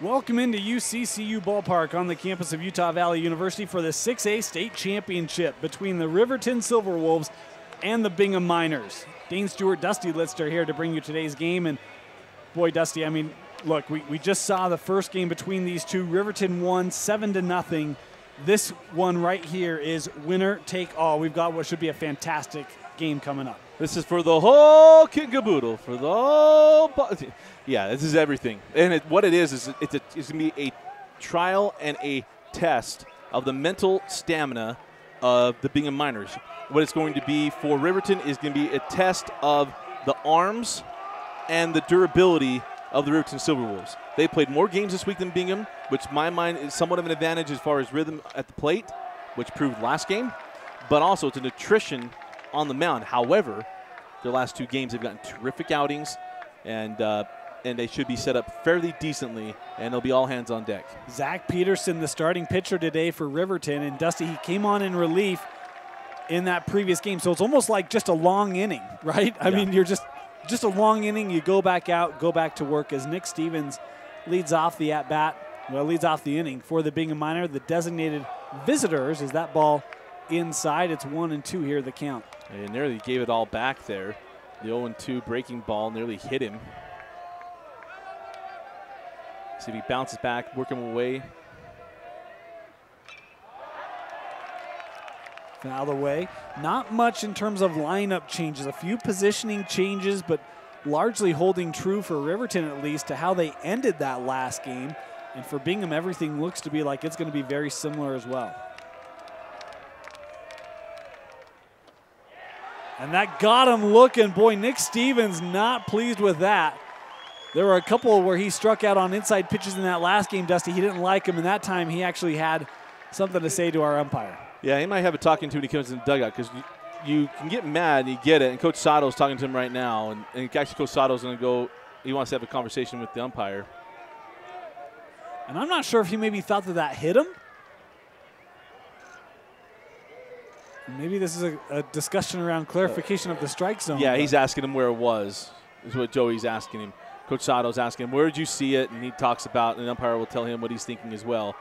Welcome into UCCU Ballpark on the campus of Utah Valley University for the 6A state championship between the Riverton Silverwolves and the Bingham Miners. Dane Stewart, Dusty Litster here to bring you today's game. And boy, Dusty, I mean, look, we just saw the first game between these two. Riverton won 7-0. This one right here is winner take all. We've got what should be a fantastic game coming up. This is for the whole kit and caboodle, for the whole yeah, this is everything. And what it is it's going to be a trial and a test of the mental stamina of the Bingham Miners. What it's going to be for Riverton is going to be a test of the arms and the durability of the Riverton Silverwolves. They played more games this week than Bingham, which in my mind is somewhat of an advantage as far as rhythm at the plate, which proved last game, but also it's an attrition on the mound. However, their last two games they've gotten terrific outings, and they should be set up fairly decently, and they'll be all hands on deck. Zach Peterson, the starting pitcher today for Riverton, and Dusty, he came on in relief in that previous game, so it's almost like just a long inning, right? I mean, you're just a long inning. You go back out, go back to work as Nick Stevens leads off the at-bat, leads off the inning for the Bingham Miner. The designated visitors is that ball inside. It's 1-2 here, the count. And nearly gave it all back there. The 0-2 breaking ball nearly hit him. See if he bounces back, work him away. Foul away. Not much in terms of lineup changes. A few positioning changes, but largely holding true for Riverton at least to how they ended that last game. And for Bingham, everything looks to be like it's going to be very similar as well. And that got him looking. Boy, Nick Stevens not pleased with that. There were a couple where he struck out on inside pitches in that last game, Dusty. He didn't like him, and that time he actually had something to say to our umpire. Yeah, he might have a talking to when he comes in the dugout, because you can get mad and you get it. And Coach Sato's talking to him right now. And actually Coach Sato's going to go, he wants to have a conversation with the umpire. And I'm not sure if he maybe thought that hit him. Maybe this is a discussion around clarification of the strike zone. Yeah, he's asking him where it was, is what Joey's asking him. Coach Sato's asking him, where did you see it? And he talks about, and the umpire will tell him what he's thinking as well.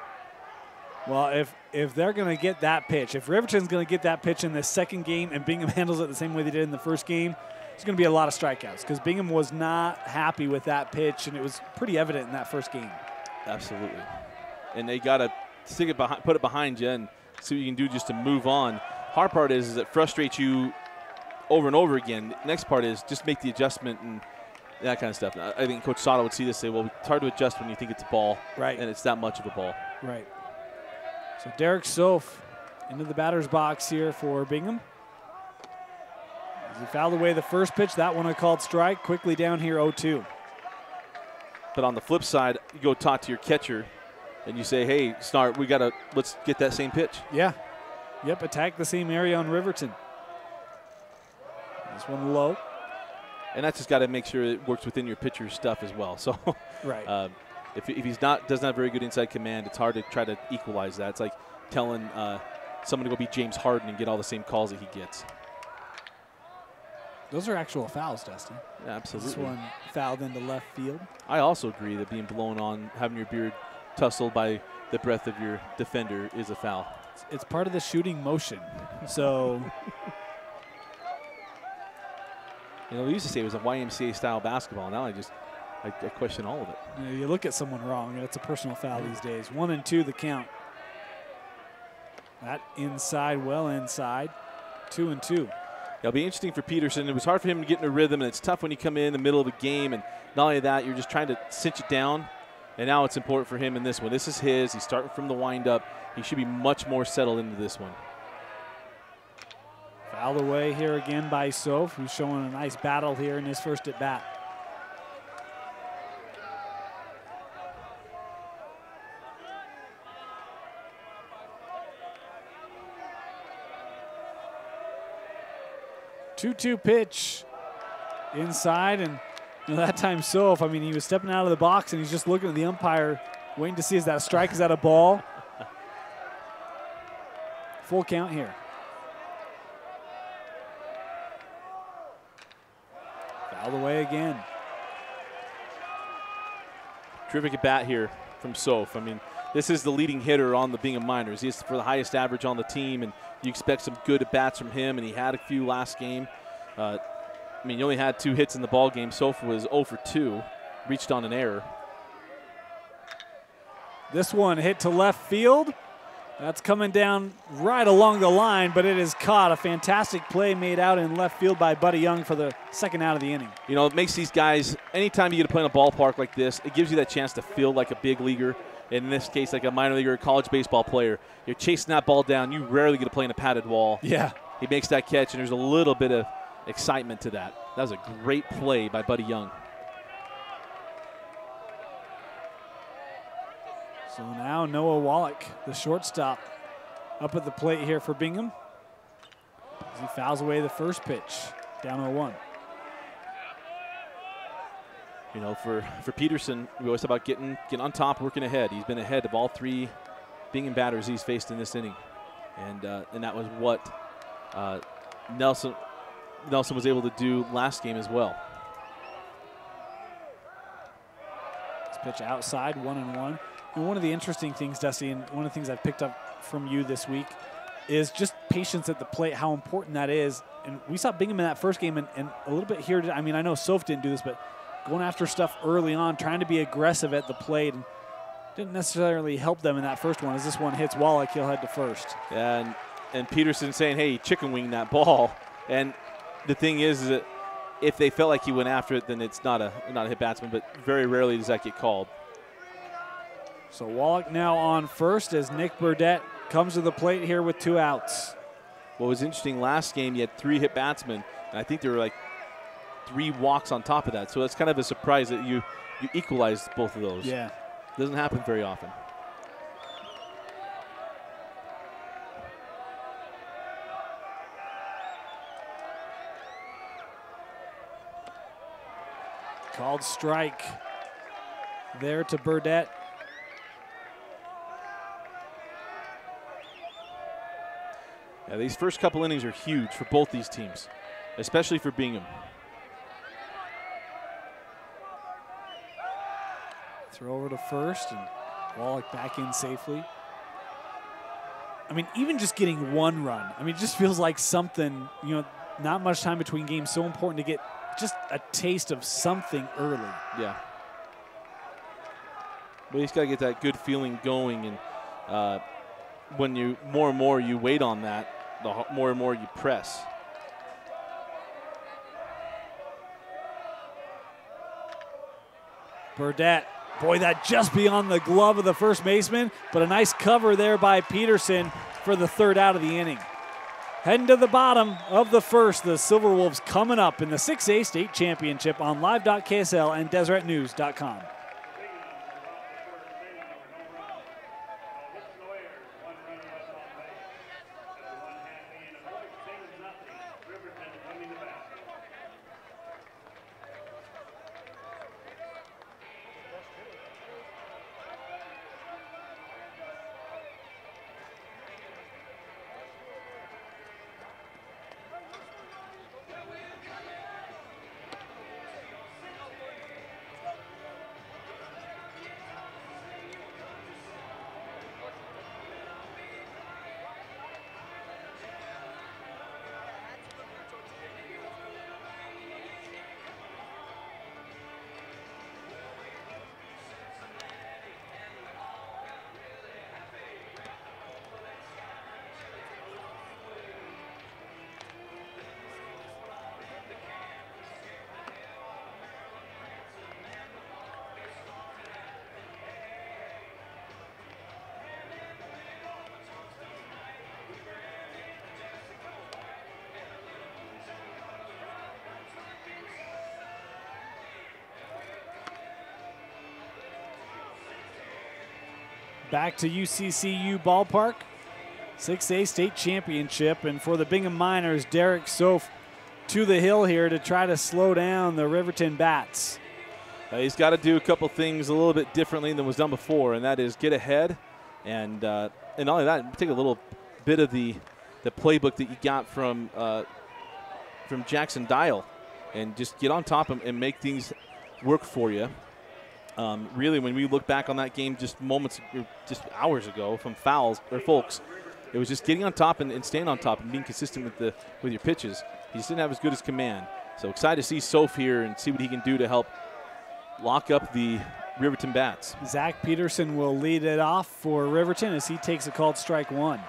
Well, if they're going to get that pitch, if Riverton's going to get that pitch in this second game and Bingham handles it the same way they did in the first game, there's going to be a lot of strikeouts because Bingham was not happy with that pitch, and it was pretty evident in that first game. Absolutely. And they got to stick it behind, put it behind you and see what you can do just to move on. Hard part is it frustrates you over and over again. The next part is just make the adjustment and that kind of stuff. I think Coach Sato would see this and say, well, it's hard to adjust when you think it's a ball. Right. And it's that much of a ball. Right. So Derek Soph into the batter's box here for Bingham. As he fouled away the first pitch, that one a called strike. Quickly down here 0-2. But on the flip side, you go talk to your catcher and you say, hey, Snart, let's get that same pitch. Yeah. Yep, attack the same area on Riverton. This one low. And that's just got to make sure it works within your pitcher's stuff as well. So, right. If he's doesn't have very good inside command, it's hard to try to equalize that. It's like telling someone to go be James Harden and get all the same calls that he gets. Those are actual fouls, Dustin. Yeah, absolutely. This one fouled into left field. I also agree that being blown on, having your beard tussled by the breath of your defender is a foul. It's part of the shooting motion. So, you know, we used to say it was a YMCA style basketball. Now I question all of it. You look at someone wrong, and it's a personal foul these days. 1-2 the count. That inside, well inside. 2-2. It'll be interesting for Peterson. It was hard for him to get in a rhythm, and it's tough when you come in the middle of a game. And not only that, you're just trying to cinch it down. And now it's important for him in this one. This is his. He's starting from the windup. He should be much more settled into this one. Fouled away here again by Soph, who's showing a nice battle here in his first at-bat. Two-two pitch inside, and that time Soph, I mean, he was stepping out of the box and he's just looking at the umpire, waiting to see is that a strike, is that a ball? Full count here. Fouled away again. Terrific at bat here from Soph. I mean, this is the leading hitter on the Bingham Miners. He's for the highest average on the team, and you expect some good at-bats from him, and he had a few last game. I mean, he only had 2 hits in the ball game. Soph was 0 for 2, reached on an error. This one hit to left field. That's coming down right along the line, but it is caught. A fantastic play made out in left field by Buddy Young for the second out of the inning. You know, it makes these guys, anytime you get to play in a ballpark like this, it gives you that chance to feel like a big leaguer. In this case, like a minor leaguer or college baseball player. You're chasing that ball down. You rarely get to play in a padded wall. Yeah. He makes that catch, and there's a little bit of excitement to that. That was a great play by Buddy Young. So now Noah Wallach, the shortstop, up at the plate here for Bingham. As he fouls away the first pitch, down 0-1. You know, for Peterson, we always talk about getting on top, working ahead. He's been ahead of all 3 Bingham batters he's faced in this inning. And that was what Nelson was able to do last game as well. This pitch outside, 1-1. And one of the interesting things, Dusty, and one of the things I've picked up from you this week is just patience at the plate, how important that is. And we saw Bingham in that first game and a little bit here. I mean, I know Soph didn't do this, but going after stuff early on, trying to be aggressive at the plate, and didn't necessarily help them in that first one. As this one hits Wallach, he'll head to first. Yeah, and Peterson saying, hey, chicken wing that ball. And the thing is that if they felt like he went after it, then it's not a hit batsman, but very rarely does that get called. So Wallach now on first as Nick Burdett comes to the plate here with 2 outs. What was interesting last game, you had 3 hit batsmen, and I think there were like 3 walks on top of that. So it's kind of a surprise that you equalized both of those. Yeah. Doesn't happen very often. Called strike there to Burdett. Yeah, these first couple innings are huge for both these teams, especially for Bingham. Throw over to first, and Wallach back in safely. I mean, even just getting 1 run, I mean, it just feels like something, you know, not much time between games. So important to get just a taste of something early. Yeah. But you just got to get that good feeling going, and when you more and more you wait on that, the more and more you press. Burdett, boy, that just beyond the glove of the first baseman, but a nice cover there by Peterson for the 3rd out of the inning. Heading to the bottom of the first, the Silverwolves coming up in the 6A state championship on live.ksl and deseretnews.com. Back to UCCU Ballpark, 6A state championship, and for the Bingham Miners, Derek Soph to the hill here to try to slow down the Riverton Bats. He's got to do a couple things a little bit differently than was done before, and that is get ahead, and not only that, take a little bit of the playbook that you got from Jackson Dial, and just get on top of him and make things work for you. Really, when we look back on that game just hours ago from fouls or folks, it was just getting on top and staying on top and being consistent with your pitches. He just didn't have as good as command. So excited to see Soph here and see what he can do to help lock up the Riverton bats. Zach Peterson will lead it off for Riverton as he takes a called strike one.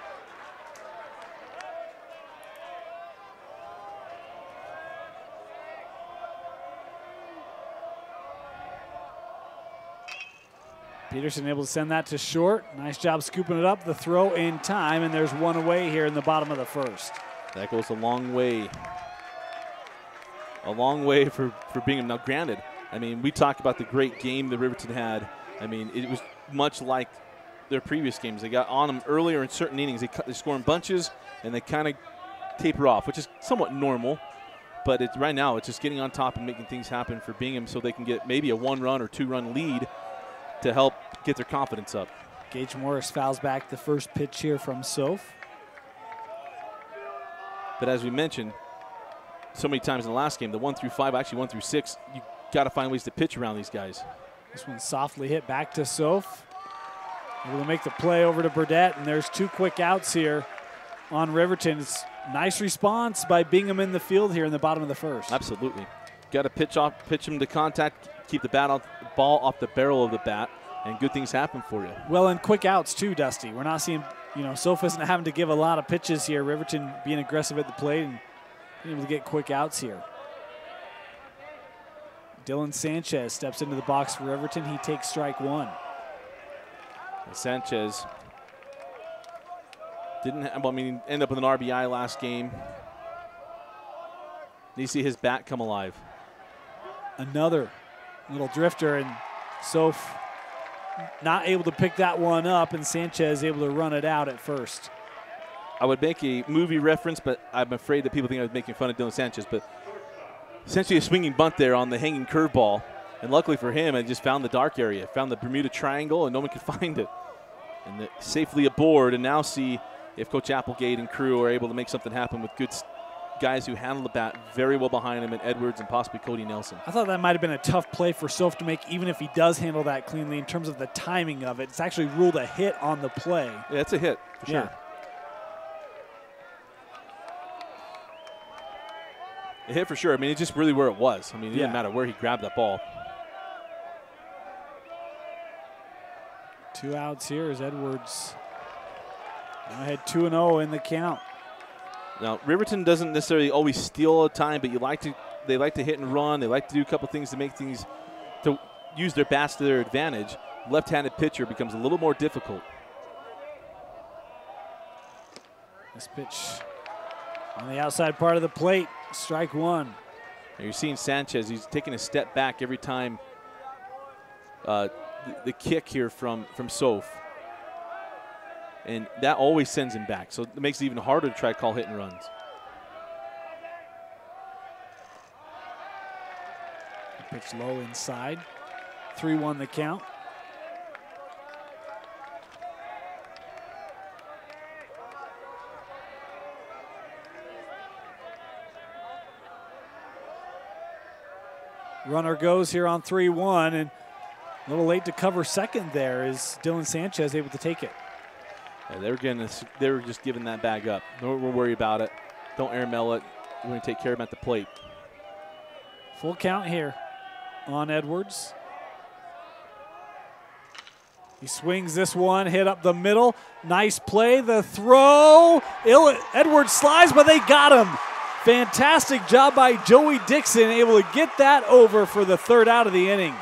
Peterson able to send that to short. Nice job scooping it up. The throw in time, and there's one away here in the bottom of the first. That goes a long way. A long way for Bingham. Now, granted, I mean, we talked about the great game that Riverton had. I mean, it was much like their previous games. They got on them earlier in certain innings. They score in bunches, and they kind of taper off, which is somewhat normal. But right now, it's just getting on top and making things happen for Bingham so they can get maybe a 1-run or 2-run lead to help get their confidence up. Gage Morris fouls back the first pitch here from Soph. But as we mentioned so many times in the last game, the 1 through 5, actually 1 through 6, you got to find ways to pitch around these guys. This one softly hit back to Soph. Able to make the play over to Burdett, and there's 2 quick outs here on Riverton. It's nice response by Bingham in the field here in the bottom of the first. Absolutely. Got to pitch him to contact, keep the ball off the barrel of the bat, and good things happen for you. Well, and quick outs too, Dusty. We're not seeing, Soph isn't having to give a lot of pitches here. Riverton being aggressive at the plate and being able to get quick outs here. Dylan Sanchez steps into the box for Riverton. He takes strike one. Sanchez ended up with an RBI last game. You see his bat come alive. Another little drifter, and Soph not able to pick that one up, and Sanchez able to run it out at first. I would make a movie reference, but I'm afraid that people think I was making fun of Dylan Sanchez, but essentially a swinging bunt there on the hanging curveball, and luckily for him, it just found the dark area, found the Bermuda Triangle, and no one could find it. And safely aboard, and now see if Coach Applegate and crew are able to make something happen with good guys who handle the bat very well behind him, and Edwards and possibly Cody Nelson. I thought that might have been a tough play for Soph to make, even if he does handle that cleanly in terms of the timing of it. It's actually ruled a hit on the play. Yeah, it's a hit for sure. A hit for sure. I mean, it's just really where it was. I mean, it didn't matter where he grabbed that ball. 2 outs here as Edwards now had 2-0 in the count. Now, Riverton doesn't necessarily always steal all the time, but they like to hit and run. They like to do a couple things to make things, to use their bats to their advantage. Left-handed pitcher becomes a little more difficult. This pitch on the outside part of the plate, strike one. Now you're seeing Sanchez, he's taking a step back every time the kick here from Soph. And that always sends him back, so it makes it even harder to try to call hit and runs. Pitch low inside. 3-1 the count. Runner goes here on 3-1, and a little late to cover second there. Is Dylan Sanchez able to take it? Yeah, they were just giving that bag up. Don't worry about it. Don't air mail it. We're going to take care of him at the plate. Full count here on Edwards. He swings this one, hit up the middle. Nice play. The throw. Edwards slides, but they got him. Fantastic job by Joey Dixon, able to get that over for the 3rd out of the inning.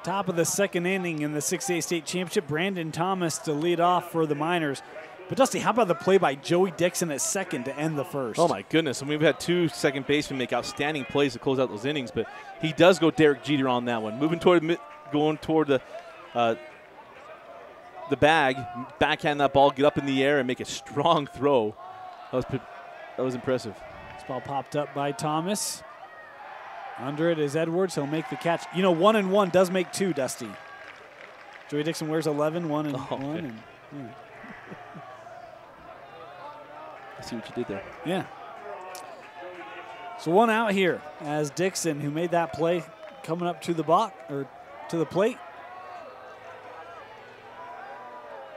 Top of the second inning in the 6A state championship. Brandon Thomas to lead off for the Miners. But Dusty, how about the play by Joey Dixon at second to end the first? Oh my goodness, and we've had 2 second basemen make outstanding plays to close out those innings, but he does go Derek Jeter on that one. Going toward the bag, backhand that ball, get up in the air and make a strong throw. That was impressive. This ball popped up by Thomas. Under it is Edwards. He'll make the catch. You know, 1 and 1 does make 2, Dusty. Joey Dixon wears 11, 1 and 1. Okay. And, yeah. I see what you did there. Yeah. So 1 out here as Dixon, who made that play, coming up to the box or to the plate.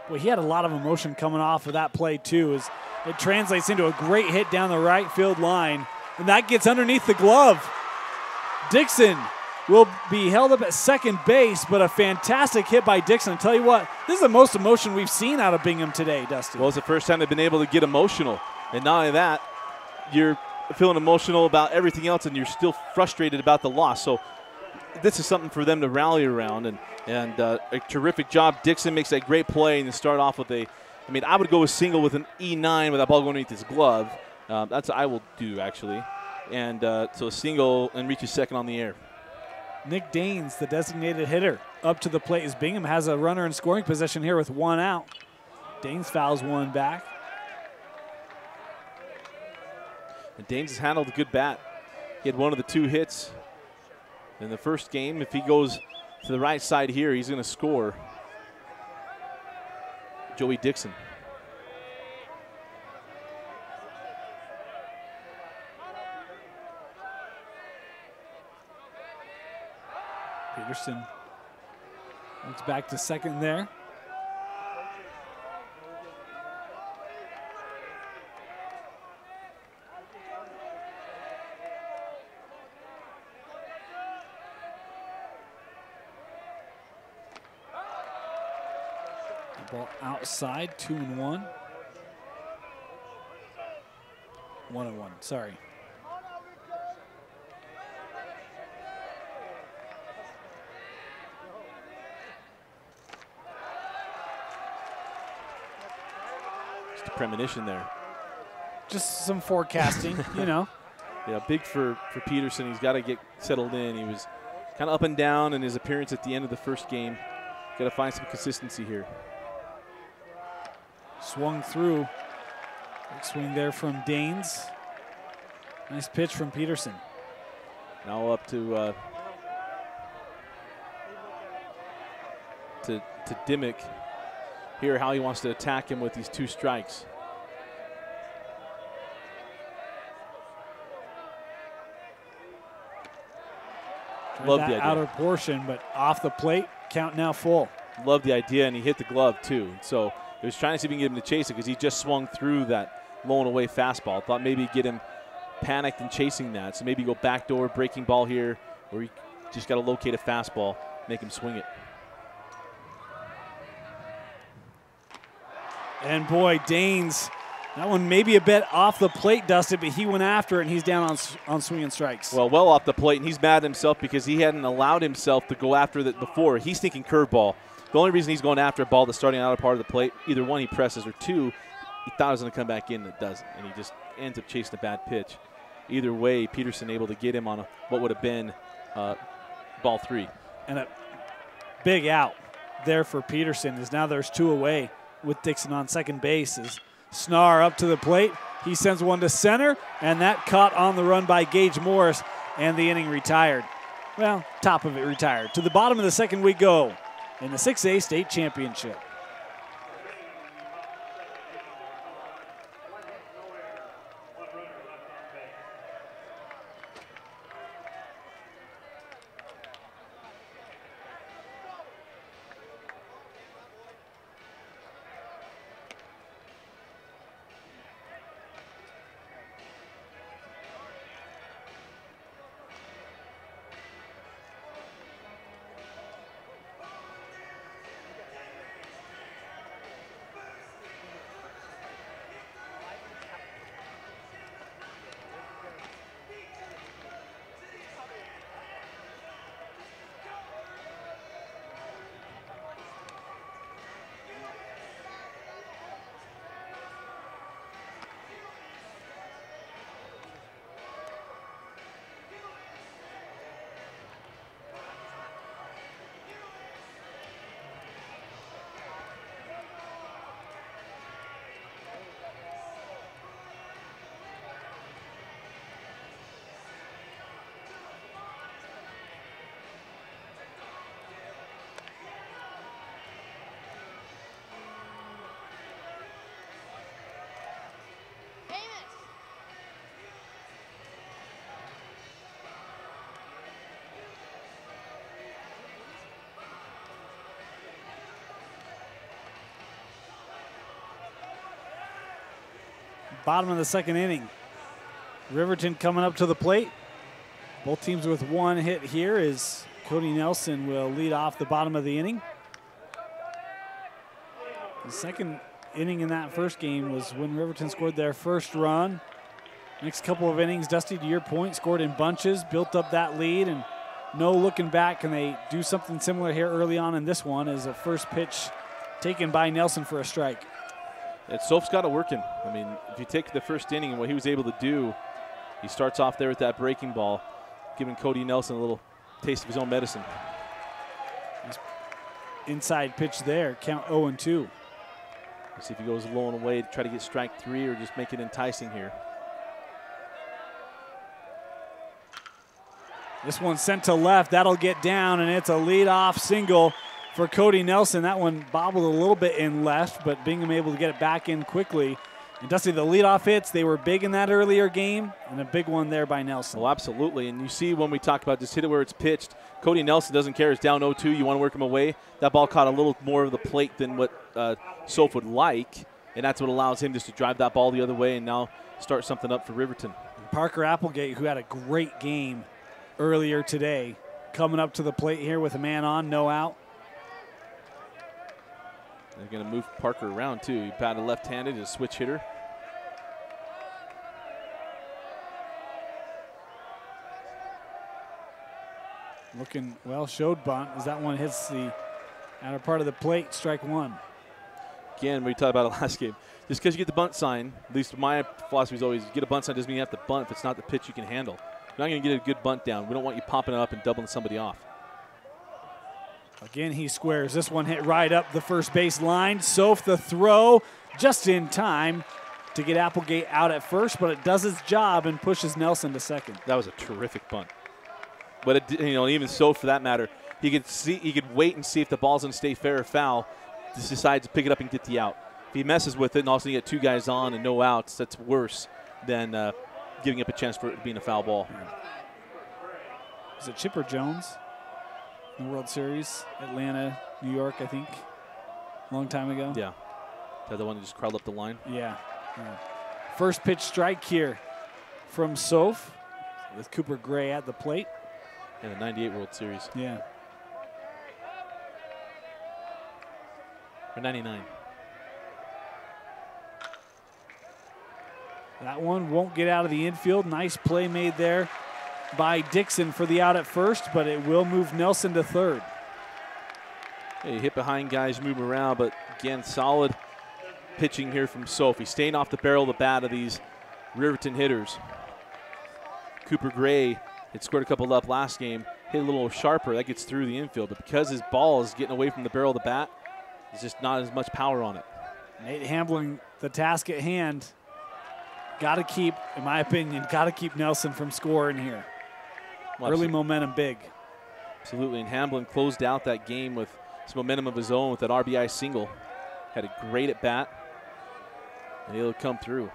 Well, he had a lot of emotion coming off of that play too, as it translates into a great hit down the right field line, and that gets underneath the glove. Dixon will be held up at second base, but a fantastic hit by Dixon. I'll tell you what, this is the most emotion we've seen out of Bingham today, Dusty. Well, it's the first time they've been able to get emotional. And not only that, you're feeling emotional about everything else, and you're still frustrated about the loss. So this is something for them to rally around, and a terrific job. Dixon makes that great play and start off with I would go a single with an E9 with that ball going underneath his glove. That's what I will do, actually. And so a single and reaches second on the air. Nick Daines, the designated hitter, up to the plate as Bingham has a runner in scoring position here with 1 out. Daines fouls 1 back. And Daines has handled a good bat. He had one of the 2 hits in the first game. If he goes to the right side here, he's going to score. Joey Dixon. Peterson looks back to second there. Ball outside, 2 and 1. 1 and 1, sorry. Just a premonition there. Just some forecasting, you know. Yeah, big for Peterson. He's got to get settled in. He was kind of up and down in his appearance at the end of the first game. Got to find some consistency here. Swung through. Big swing there from Daines. Nice pitch from Peterson. Now up to Dimmick. Here how he wants to attack him with these 2 strikes. Love the idea. Outer portion, but off the plate, count now full. Love the idea, and he hit the glove too. So he was trying to see if he can get him to chase it because he just swung through that low and away fastball. Thought maybe get him panicked and chasing that. So maybe go backdoor breaking ball here, or you just got to locate a fastball, make him swing it. And boy, Daines, that one maybe a bit off the plate, Dustin, but he went after it, and he's down on swinging strikes. Well off the plate, and he's mad at himself because he hadn't allowed himself to go after that before. He's thinking curveball. The only reason he's going after a ball that's starting out of part of the plate, either 1, he presses, or 2, he thought it was going to come back in, and it doesn't. And he just ends up chasing a bad pitch. Either way, Peterson able to get him on what would have been ball 3. And a big out there for Peterson, as now there's 2 away with Dixon on second base. As Snar up to the plate. He sends one to center, and that caught on the run by Gage Morris, and the inning retired. Well, top of it retired. To the bottom of the second we go in the 6A state championship. bottom of the second inning. Riverton coming up to the plate. Both teams with one hit here as Cody Nelson will lead off the bottom of the inning. The second inning in that first game was when Riverton scored their first run. Next couple of innings, Dusty, to your point, scored in bunches, built up that lead, and no looking back. Can they do something similar here early on in this one as a first pitch taken by Nelson for a strike? And Soph's got it working. I mean, if you take the first inning and what he was able to do, he starts off there with that breaking ball, giving Cody Nelson a little taste of his own medicine. Inside pitch there, count 0-2. Let's see if he goes low and away to try to get strike three or just make it enticing here. This one's sent to left. That'll get down, and it's a leadoff single for Cody Nelson. That one bobbled a little bit in left, but Bingham able to get it back in quickly. And Dusty, the leadoff hits, they were big in that earlier game, and a big one there by Nelson. Well, absolutely. And you see when we talk about just hit it where it's pitched, Cody Nelson doesn't care. It's down 0-2. You want to work him away. That ball caught a little more of the plate than what Soph would like, and that's what allows him just to drive that ball the other way and now start something up for Riverton. Parker Applegate, who had a great game earlier today, coming up to the plate here with a man on, no out. They're going to move Parker around, too. He batted left-handed, a switch hitter. Looking well, showed bunt as that one hits the outer part of the plate, strike one. Again, we talked about it last game. Just because you get the bunt sign, at least my philosophy is always, you get a bunt sign doesn't mean you have to bunt if it's not the pitch you can handle. You're not going to get a good bunt down. We don't want you popping it up and doubling somebody off. Again, he squares. This one hit right up the first base line. Soph the throw just in time to get Applegate out at first, but it does its job and pushes Nelson to second. That was a terrific bunt. But it, even Soph, for that matter, he could wait and see if the ball's going to stay fair or foul. Just decides to pick it up and get the out. If he messes with it and also you get two guys on and no outs, that's worse than giving up a chance for it being a foul ball. Was it Chipper Jones in the World Series? Atlanta, New York, I think. A long time ago. Yeah. The one that just crawled up the line. Yeah. First pitch strike here from Soph with Cooper Gray at the plate. In the 98 World Series. Yeah. Or 99. That one won't get out of the infield. Nice play made there by Dixon for the out at first, but it will move Nelson to third. Hey, hit behind guys, move around, but again, solid pitching here from Soph. He's staying off the barrel of the bat of these Riverton hitters. Cooper Gray had scored a couple up last game, hit a little sharper. That gets through the infield, but because his ball is getting away from the barrel of the bat, there's just not as much power on it. Nate Hambling, the task at hand. Got to keep, in my opinion, got to keep Nelson from scoring here. Well, early momentum big. Absolutely, and Hamblin closed out that game with some momentum of his own with that RBI single. Had a great at bat, and he'll come through.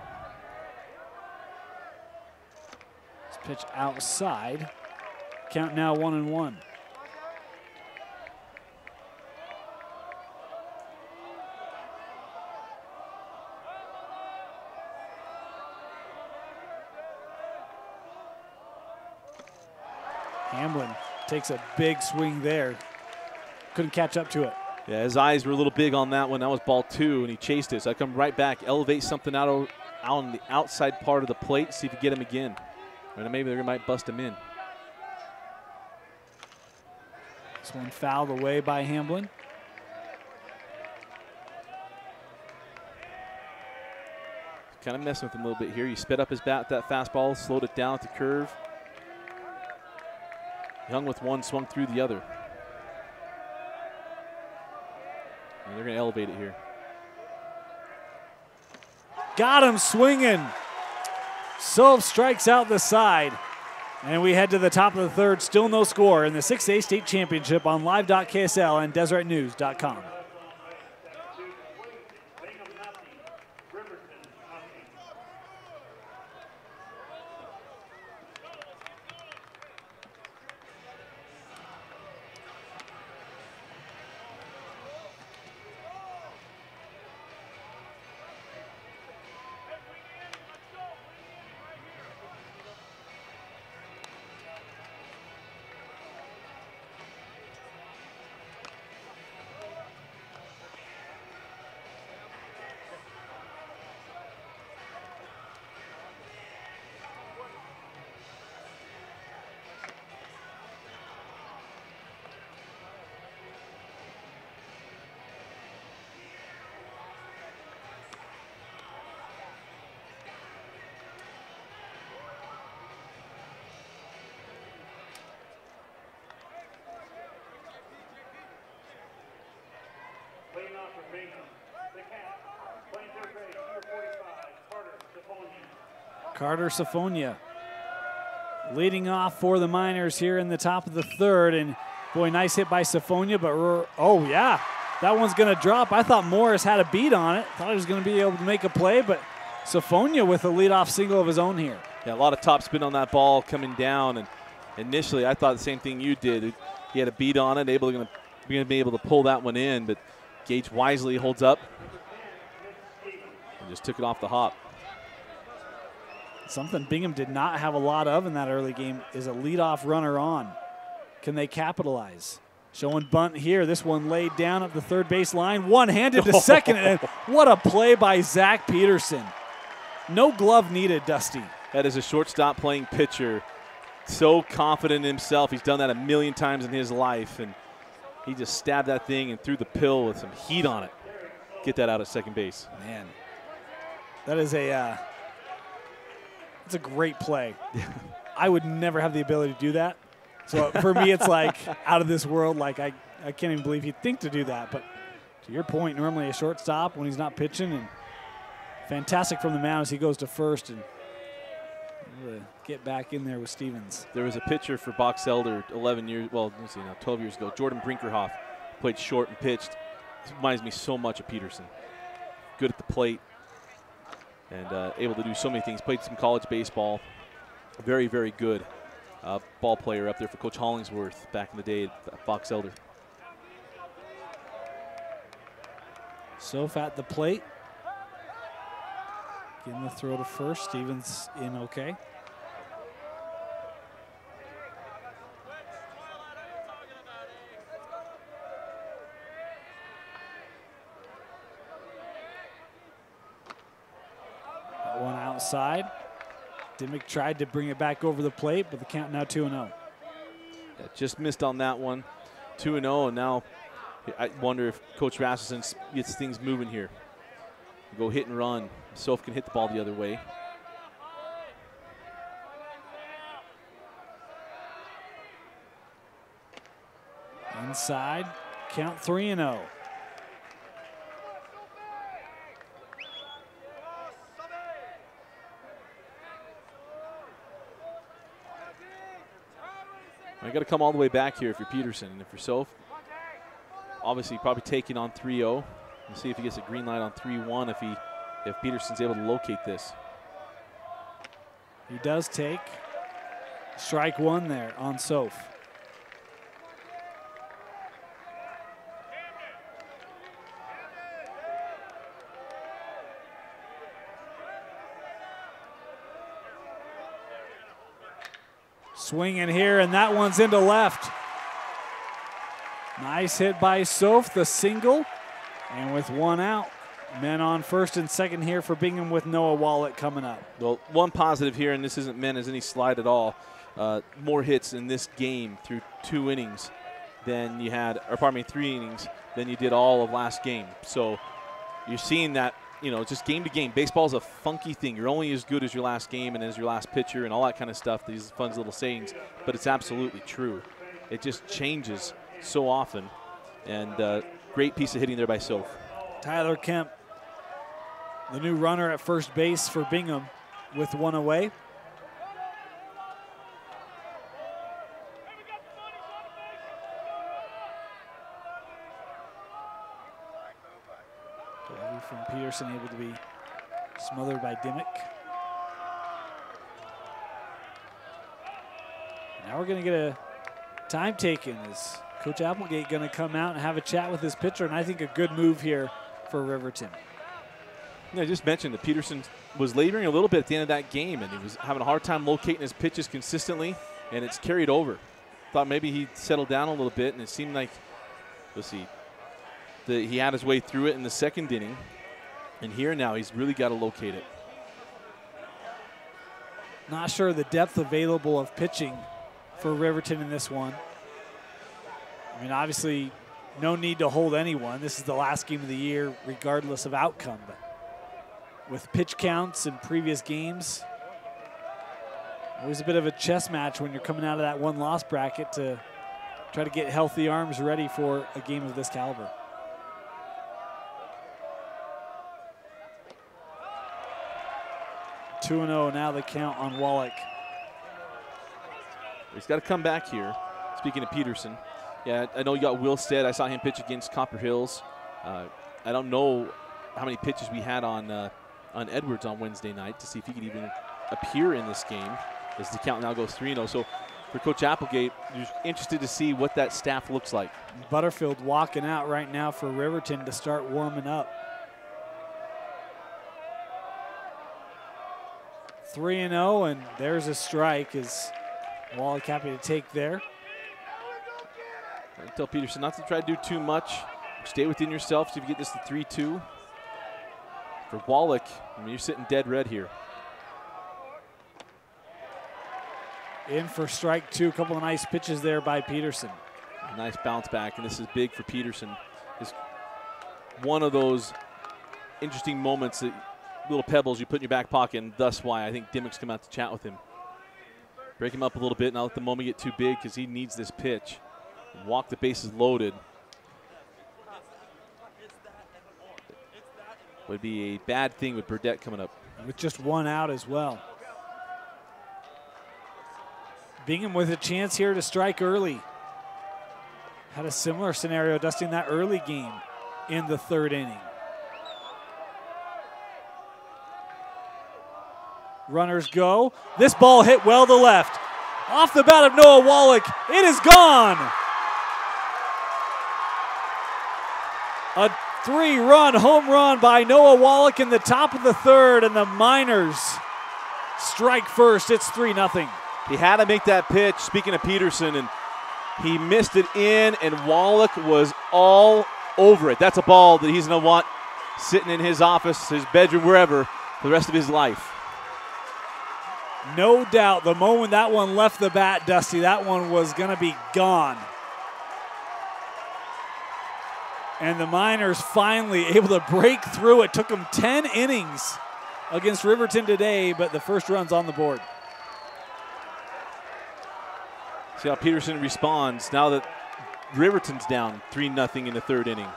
This pitch outside. Count now 1-1. Hamblin takes a big swing there. Couldn't catch up to it. Yeah, his eyes were a little big on that one. That was ball two, and he chased it. So I come right back, elevate something out on the outside part of the plate, see if you get him again. And maybe they might bust him in. This one fouled away by Hamblin. Kind of messing with him a little bit here. You sped up his bat with that fastball, slowed it down at the curve. Hung with one, swung through the other. And they're going to elevate it here. Got him swinging. Soph strikes out the side. And we head to the top of the third. Still no score in the 6A state championship on live.ksl and deseretnews.com. Carter Safonia leading off for the Miners here in the top of the third. And boy, nice hit by Safonia, but oh yeah, that one's gonna drop. I thought Morris had a beat on it. Thought he was gonna be able to make a play, but Safonia with a leadoff single of his own here. Yeah, a lot of top spin on that ball coming down, and initially I thought the same thing you did. He had a beat on it, gonna be able to pull that one in, but Gage wisely holds up and just took it off the hop. Something Bingham did not have a lot of in that early game is a leadoff runner on. Can they capitalize? Showing bunt here. This one laid down at the third base line. One-handed to second. And what a play by Zach Peterson. No glove needed, Dusty. That is a shortstop playing pitcher. So confident in himself. He's done that a million times in his life. And he just stabbed that thing and threw the pill with some heat on it. Get that out at second base. Man, that is it's a great play. I would never have the ability to do that. So for me, it's like out of this world. Like I can't even believe he'd think to do that. But to your point, normally a shortstop when he's not pitching, and fantastic from the mound as he goes to first and get back in there with Stevens. There was a pitcher for Box Elder 11 years, well, let's see now, 12 years ago. Jordan Brinkerhoff played short and pitched. This reminds me so much of Peterson. Good at the plate and able to do so many things. Played some college baseball. Very, very good ball player up there for Coach Hollingsworth back in the day at Box Elder. Soph at the plate. Getting the throw to first. Stevens in okay. That one outside. Dimmick tried to bring it back over the plate, but the count now 2-0. Yeah, just missed on that one. 2-0, and now I wonder if Coach Rasmussen gets things moving here. Go hit and run. Soph can hit the ball the other way. Inside, count 3-0. You got to come all the way back here if you're Peterson, and if you're Soph, obviously probably taking on 3-0. And see if he gets a green light on 3-1 if Peterson's able to locate this. He does take strike one there on Soph. Swinging here, and that one's into left. Nice hit by Soph, the single. And with one out, men on first and second here for Bingham with Noah Wallet coming up. Well, one positive here, and this isn't meant as any slide at all, more hits in this game through 2 innings than you had, or pardon me, 3 innings than you did all of last game. So you're seeing that, you know, just game to game. Baseball's a funky thing. You're only as good as your last game and as your last pitcher and all that kind of stuff, these fun little sayings, but it's absolutely true. It just changes so often, and great piece of hitting there by Soph. Tyler Kemp, the new runner at first base for Bingham with one away. Delivery from Peterson able to be smothered by Dimmick. Now we're going to get a time taken. Is Coach Applegate going to come out and have a chat with his pitcher? And I think a good move here for Riverton. Yeah, I just mentioned that Peterson was laboring a little bit at the end of that game, and he was having a hard time locating his pitches consistently, and it's carried over. Thought maybe he'd settle down a little bit, and it seemed like, let's see, he had his way through it in the second inning, and here now he's really got to locate it. Not sure the depth available of pitching for Riverton in this one. I mean, obviously, no need to hold anyone. This is the last game of the year, regardless of outcome. But with pitch counts in previous games, always a bit of a chess match when you're coming out of that one-loss bracket to try to get healthy arms ready for a game of this caliber. 2-0 now the count on Wallach. He's got to come back here. Speaking of Peterson, yeah, I know you got Will Stead. I saw him pitch against Copper Hills. I don't know how many pitches we had on Edwards on Wednesday night to see if he could even appear in this game as the count now goes 3-0. So for Coach Applegate, you're interested to see what that staff looks like. Butterfield walking out right now for Riverton to start warming up. 3-0, and there's a strike as Wallach happy to take there. I tell Peterson not to try to do too much. Stay within yourself, see if you get this to 3-2. For Wallach, I mean, you're sitting dead red here. In for strike two. A couple of nice pitches there by Peterson. A nice bounce back, and this is big for Peterson. It's one of those interesting moments, that little pebbles you put in your back pocket, and thus why I think Dimmock's come out to chat with him. Break him up a little bit, not let the moment get too big because he needs this pitch. Walk the bases loaded. Would be a bad thing with Burdett coming up. With just one out as well. Bingham with a chance here to strike early. Had a similar scenario dusting that early game in the third inning. Runners go. This ball hit well to left. Off the bat of Noah Wallach. It is gone. A 3-run home run by Noah Wallach in the top of the third, and the Miners strike first. It's 3-0. He had to make that pitch, speaking of Peterson, and he missed it in, and Wallach was all over it. That's a ball that he's going to want sitting in his office, his bedroom, wherever, for the rest of his life. No doubt, the moment that one left the bat, Dusty, that one was going to be gone. And the Miners finally able to break through. It took them 10 innings against Riverton today, but the first run's on the board. See how Peterson responds now that Riverton's down 3-0 in the third inning.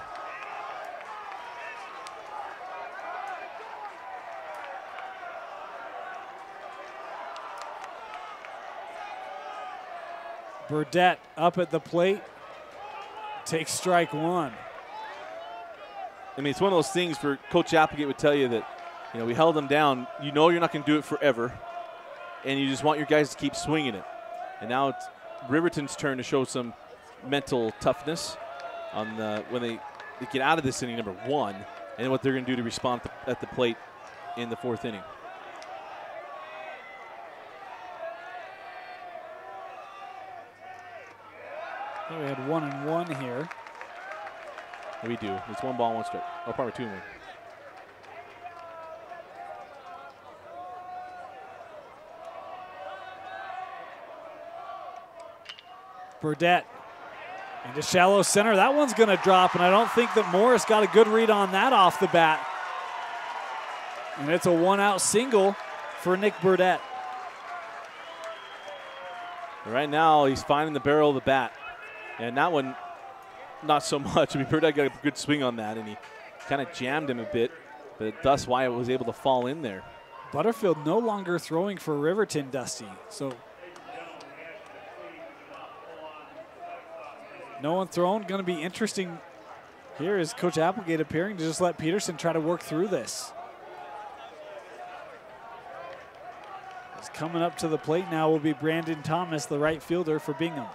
Burdett up at the plate, takes strike one. I mean, it's one of those things where Coach Applegate would tell you that, you know, we held them down. You know you're not going to do it forever, and you just want your guys to keep swinging it. And now it's Riverton's turn to show some mental toughness on when they get out of this inning number one, and what they're going to do to respond at the plate in the fourth inning. We had 1-1 here. We do. It's 1 ball, 1 strike. Oh, probably 2-1. Burdett into shallow center. That one's going to drop, and I don't think that Morris got a good read on that off the bat. And it's a 1-out single for Nick Burdett. Right now, he's finding the barrel of the bat. And that one, not so much. I mean, Burdett got a good swing on that, and he kind of jammed him a bit, but thus why it was able to fall in there. Butterfield no longer throwing for Riverton, Dusty. So no one thrown. Going to be interesting here is Coach Applegate appearing to just let Peterson try to work through this. He's coming up to the plate now will be Brandon Thomas, the right fielder for Bingham.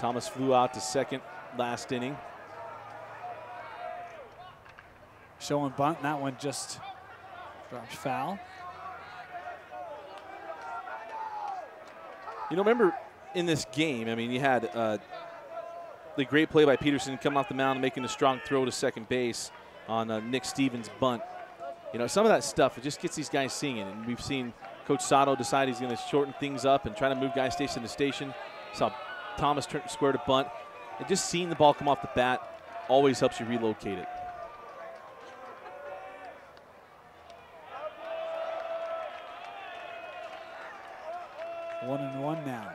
Thomas flew out to second last inning. Showing bunt, that one just dropped foul. You know, remember in this game, I mean, you had the great play by Peterson coming off the mound and making a strong throw to second base on Nick Stevens' bunt. You know, some of that stuff, it just gets these guys singing. And we've seen Coach Sato decide he's going to shorten things up and try to move guys station to station. Saw Thomas turn square to bunt. And just seeing the ball come off the bat always helps you relocate it. One and one now.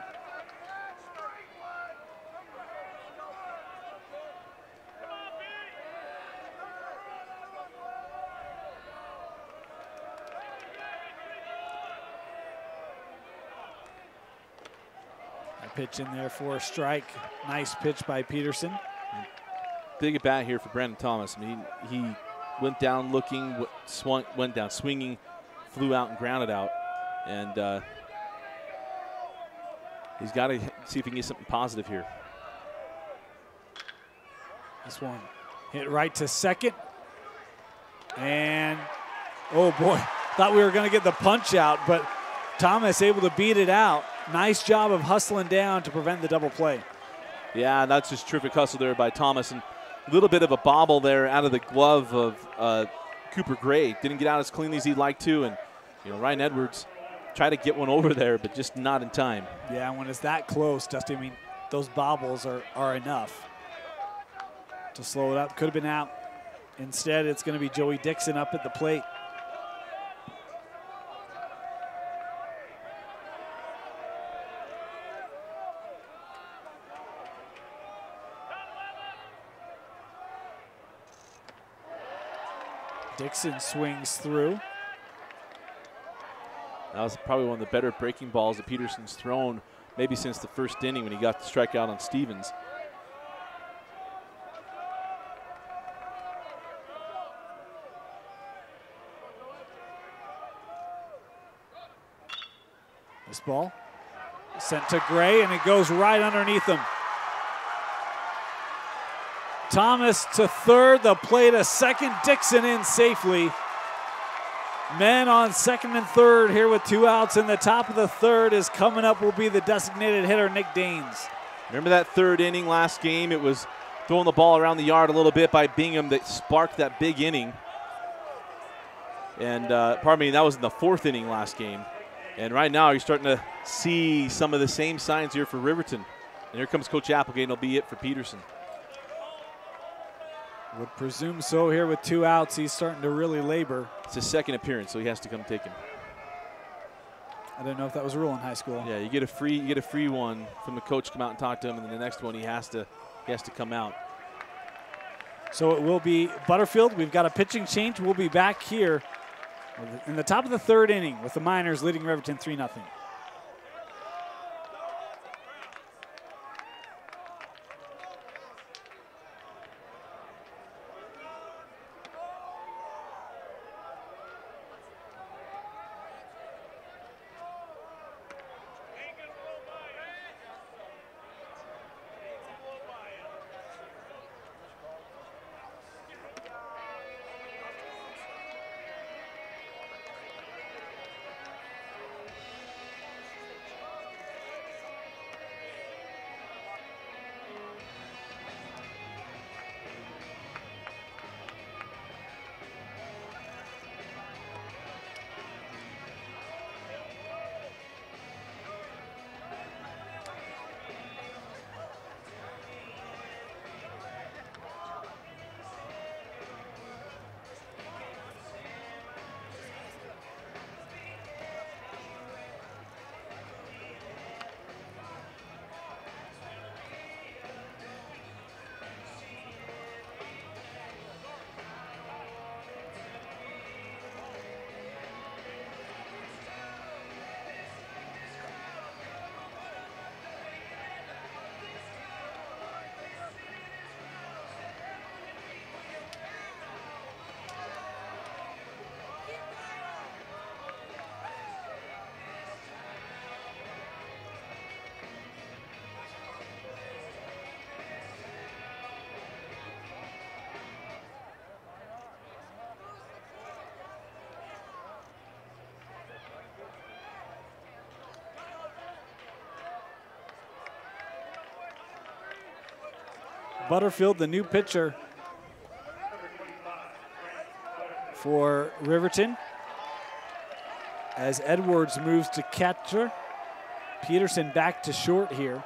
pitch in there for a strike. Nice pitch by Peterson. Big at bat here for Brandon Thomas. I mean, he went down looking, went down swinging, flew out and grounded out. And he's got to see if he can get something positive here. This one hit right to second. And, oh boy, thought we were going to get the punch out, but Thomas able to beat it out. Nice job of hustling down to prevent the double play. Yeah, that's just terrific hustle there by Thomas. And a little bit of a bobble there out of the glove of Cooper Gray. Didn't get out as cleanly as he'd like to. And, you know, Ryan Edwards tried to get one over there, but just not in time. Yeah, when it's that close, Dusty, I mean, those bobbles are enough to slow it up. Could have been out. Instead, it's going to be Joey Dixon up at the plate. Dixon swings through. That was probably one of the better breaking balls that Peterson's thrown, maybe since the first inning when he got the strikeout on Stevens. This ball sent to Gray, and it goes right underneath him. Thomas to third, the play to second, Dixon in safely. Men on second and third here with 2 outs, and the top of the third is coming up will be the designated hitter, Nick Daines. Remember that third inning last game? It was throwing the ball around the yard a little bit by Bingham that sparked that big inning. And, pardon me, that was in the 4th inning last game. And right now you're starting to see some of the same signs here for Riverton. And here comes Coach Applegate, and it'll be it for Peterson. Would presume so here with 2 outs. He's starting to really labor. It's his second appearance, so he has to come take him. I didn't know if that was a rule in high school. Yeah, you get a free one from the coach, come out and talk to him, and then the next one he has to come out. So it will be Butterfield. We've got a pitching change. We'll be back here in the top of the 3rd inning with the Miners leading Riverton 3-0. Butterfield, the new pitcher for Riverton. As Edwards moves to catcher, Peterson back to short here.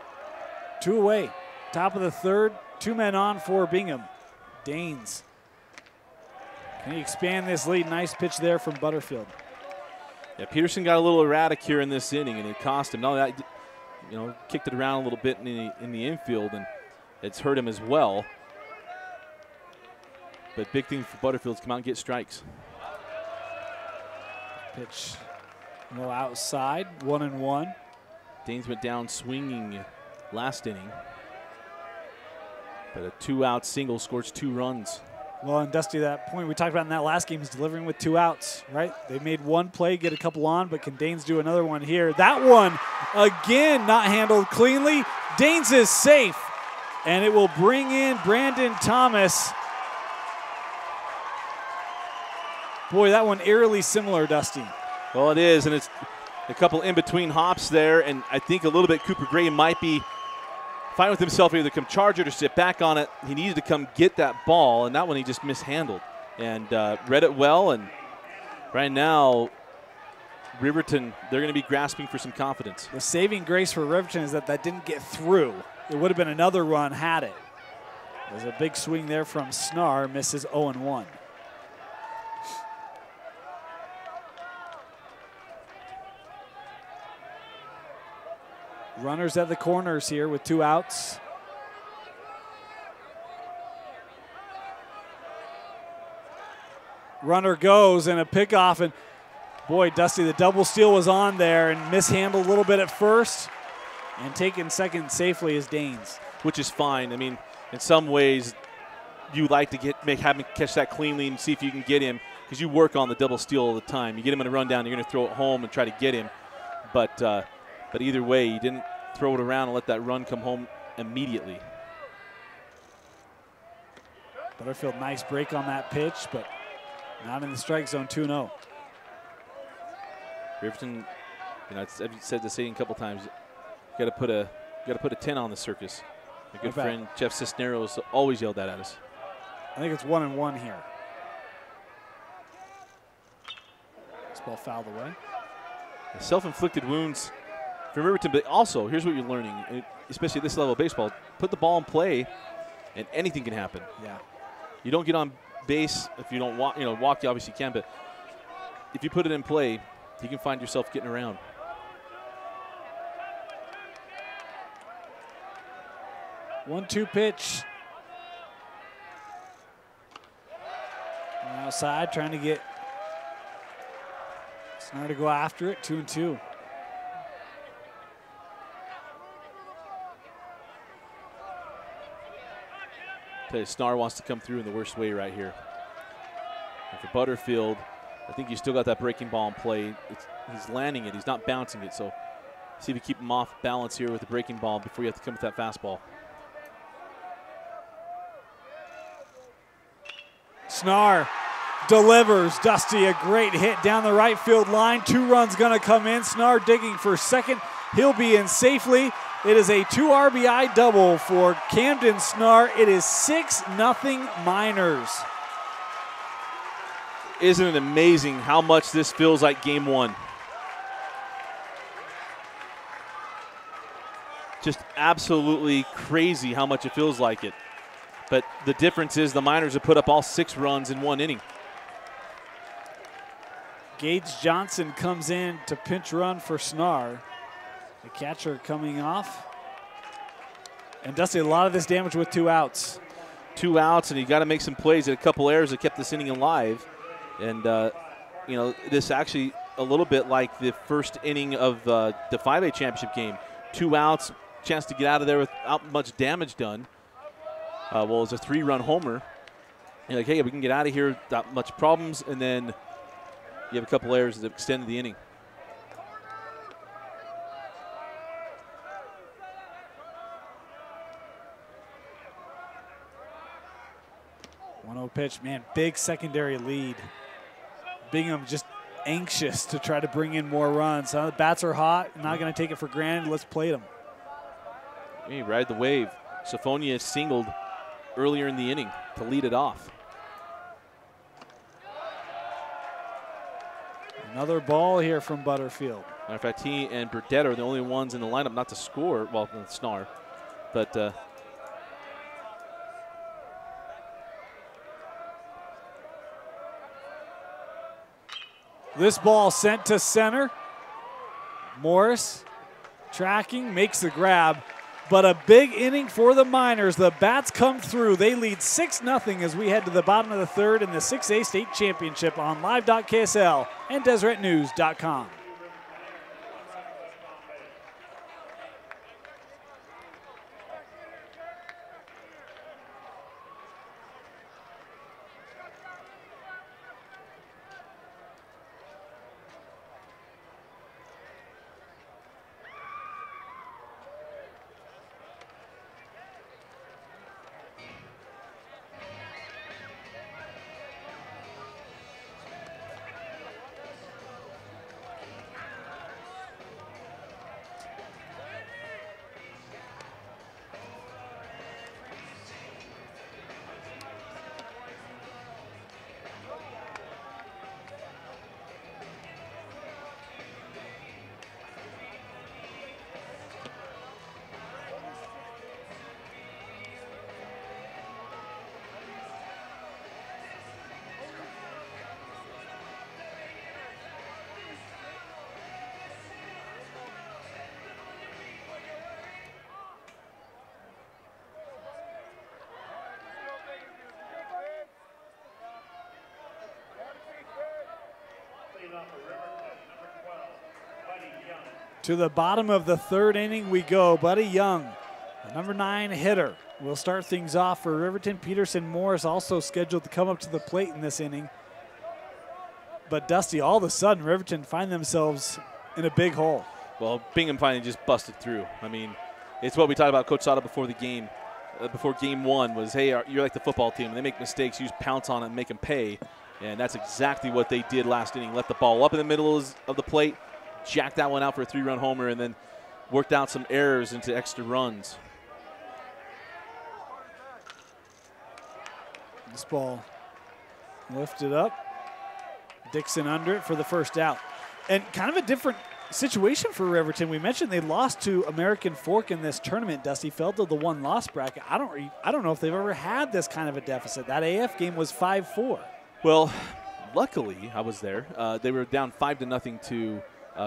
2 away. Top of the 3rd, 2 men on for Bingham. Daines. Can he expand this lead? Nice pitch there from Butterfield. Yeah, Peterson got a little erratic here in this inning, and it cost him. Not that, you know, kicked it around a little bit in the infield, and it's hurt him as well. But big thing for Butterfield is come out and get strikes. Pitch low outside, 1-1. Daines went down swinging last inning. But a 2-out single scores 2 runs. Well, and Dusty, that point we talked about in that last game is delivering with 2 outs, right? They made one play, get a couple on, but can Danes do another one here? That one, again, not handled cleanly. Danes is safe, and it will bring in Brandon Thomas. Boy, that one eerily similar, Dusty. Well, it is, and it's a couple in-between hops there, and I think a little bit Cooper Gray might be fine with himself, either come charge it or sit back on it. He needed to come get that ball, and that one he just mishandled and read it well. And right now, Riverton, they're going to be grasping for some confidence. The saving grace for Riverton is that didn't get through. It would have been another run had it. There's a big swing there from Snar, misses 0-1. Runners at the corners here with 2 outs. Runner goes and a pickoff, and boy, Dusty, the double steal was on there and mishandled a little bit at first, and taken second safely is Danes. Which is fine. I mean, in some ways, you like to have him catch that cleanly and see if you can get him, because you work on the double steal all the time. You get him in a rundown, you're going to throw it home and try to get him, but either way, you didn't throw it around and let that run come home immediately. Butterfield, nice break on that pitch, but not in the strike zone. 2-0. Riverton, I've said the saying a couple times. You got to put a 10 on the circus. My good friend Jeff Cisneros always yelled that at us. I think it's 1-1 here. This ball fouled away. Self-inflicted wounds for Riverton, but also here's what you're learning, especially at this level of baseball: put the ball in play, and anything can happen. Yeah. You don't get on base if you don't walk. Walk you obviously can, but if you put it in play, you can find yourself getting around. One-two pitch. Outside, trying to get Snar to go after it. 2-2. Snar wants to come through in the worst way right here. And for Butterfield, I think you still got that breaking ball in play. He's landing it. He's not bouncing it. So see if you keep him off balance here with the breaking ball before you have to come with that fastball. Snar delivers. Dusty, a great hit down the right field line. 2 runs going to come in. Snar digging for second. He'll be in safely. It is a 2 RBI double for Camden Snar. It is 6-0 Miners. Isn't it amazing how much this feels like game 1? Just absolutely crazy how much it feels like it. But the difference is the Miners have put up all 6 runs in 1 inning. Gage Johnson comes in to pinch run for Snar. The catcher coming off. And Dusty, a lot of this damage with 2 outs. 2 outs, and you got to make some plays. At a couple errors that kept this inning alive. And, this actually a little bit like the first inning of the 5A championship game. 2 outs, chance to get out of there without much damage done. It was a 3-run homer. You're like, hey, we can get out of here without much problems. And then you have a couple errors that extended the inning. 1-0 pitch, man, big secondary lead. Bingham just anxious to try to bring in more runs. The bats are hot, not going to take it for granted. Let's play them. Hey, ride the wave. Sophonia singled earlier in the inning to lead it off. Another ball here from Butterfield. Matter of fact, he and Burdett are the only ones in the lineup not to score. Well, Snar, but this ball sent to center. Morris tracking, makes the grab, but a big inning for the Miners. The bats come through. They lead 6-0 as we head to the bottom of the third in the 6A state championship on live.ksl and DeseretNews.com. To the bottom of the third inning we go. Buddy Young, the number 9 hitter, will start things off for Riverton. Peterson Morris also scheduled to come up to the plate in this inning. But Dusty, all of a sudden, Riverton find themselves in a big hole. Well, Bingham finally just busted through. I mean, it's what we talked about Coach Sada before the game. Before game one was, hey, you're like the football team. When they make mistakes, you just pounce on it and make them pay. And that's exactly what they did last inning. Let the ball up in the middle of the plate, jacked that one out for a 3-run homer, and then worked out some errors into extra runs. This ball lifted up. Dixon under it for the first out. And kind of a different situation for Riverton. We mentioned they lost to American Fork in this tournament. Dusty fell to the 1-loss bracket. I don't know if they've ever had this kind of a deficit. That AF game was 5-4. Well, luckily I was there. They were down 5-0 to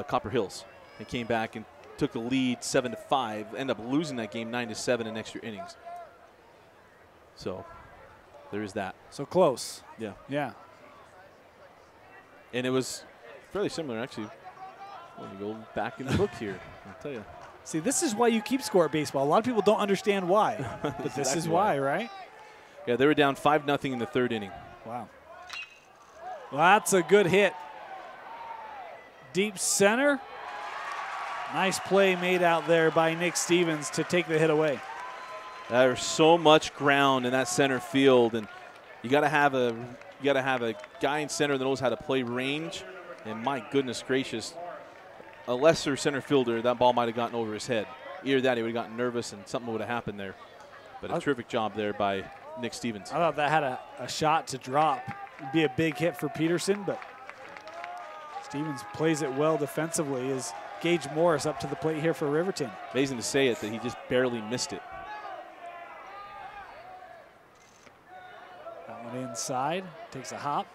Copper Hills. They came back and took the lead 7-5. Ended up losing that game 9-7 in extra innings. So there is that. So close. Yeah. Yeah. And it was fairly similar, actually. Let me go back in the book here. I'll tell you. See, this is why you keep score at baseball. A lot of people don't understand why, but this is why, right? Yeah, they were down 5-0 in the third inning. Wow. Well, that's a good hit. Deep center. Nice play made out there by Nick Stevens to take the hit away. There's so much ground in that center field, and you got to have a guy in center that knows how to play range. And my goodness gracious, a lesser center fielder, that ball might have gotten over his head. Either that, he would have gotten nervous, and something would have happened there. But a terrific job there by Nick Stevens. I thought that had a shot to drop. It'd be a big hit for Peterson, but Stevens plays it well defensively as Gage Morris up to the plate here for Riverton. Amazing to say it that he just barely missed it. That one inside, takes a hop.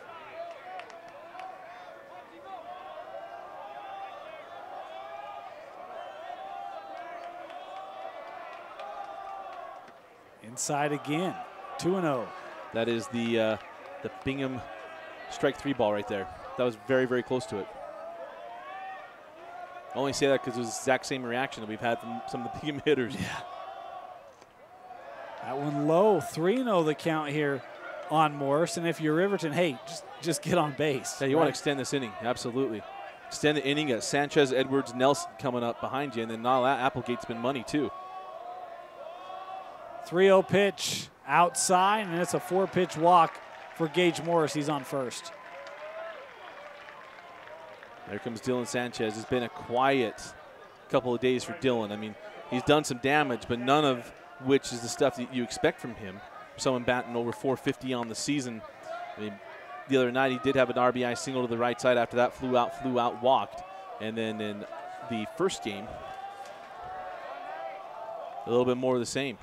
Inside again, 2-0. That is the Bingham strike 3 ball right there. That was very, very close to it. I only say that because it was the exact same reaction that we've had from some of the Bingham hitters. Yeah. That one low, 3-0 the count here on Morris. And if you're Riverton, hey, just get on base. Yeah, you want to extend this inning, absolutely. Extend the inning. Got Sanchez, Edwards, Nelson coming up behind you, and then now Applegate's been money too. 3-0 pitch outside, and it's a 4-pitch walk for Gage Morris. He's on first. There comes Dylan Sanchez. It's been a quiet couple of days for Dylan. I mean, he's done some damage, but none of which is the stuff that you expect from him. Someone batting over 450 on the season. I mean, the other night he did have an RBI single to the right side. After that, flew out, walked. And then in the first game, a little bit more of the same.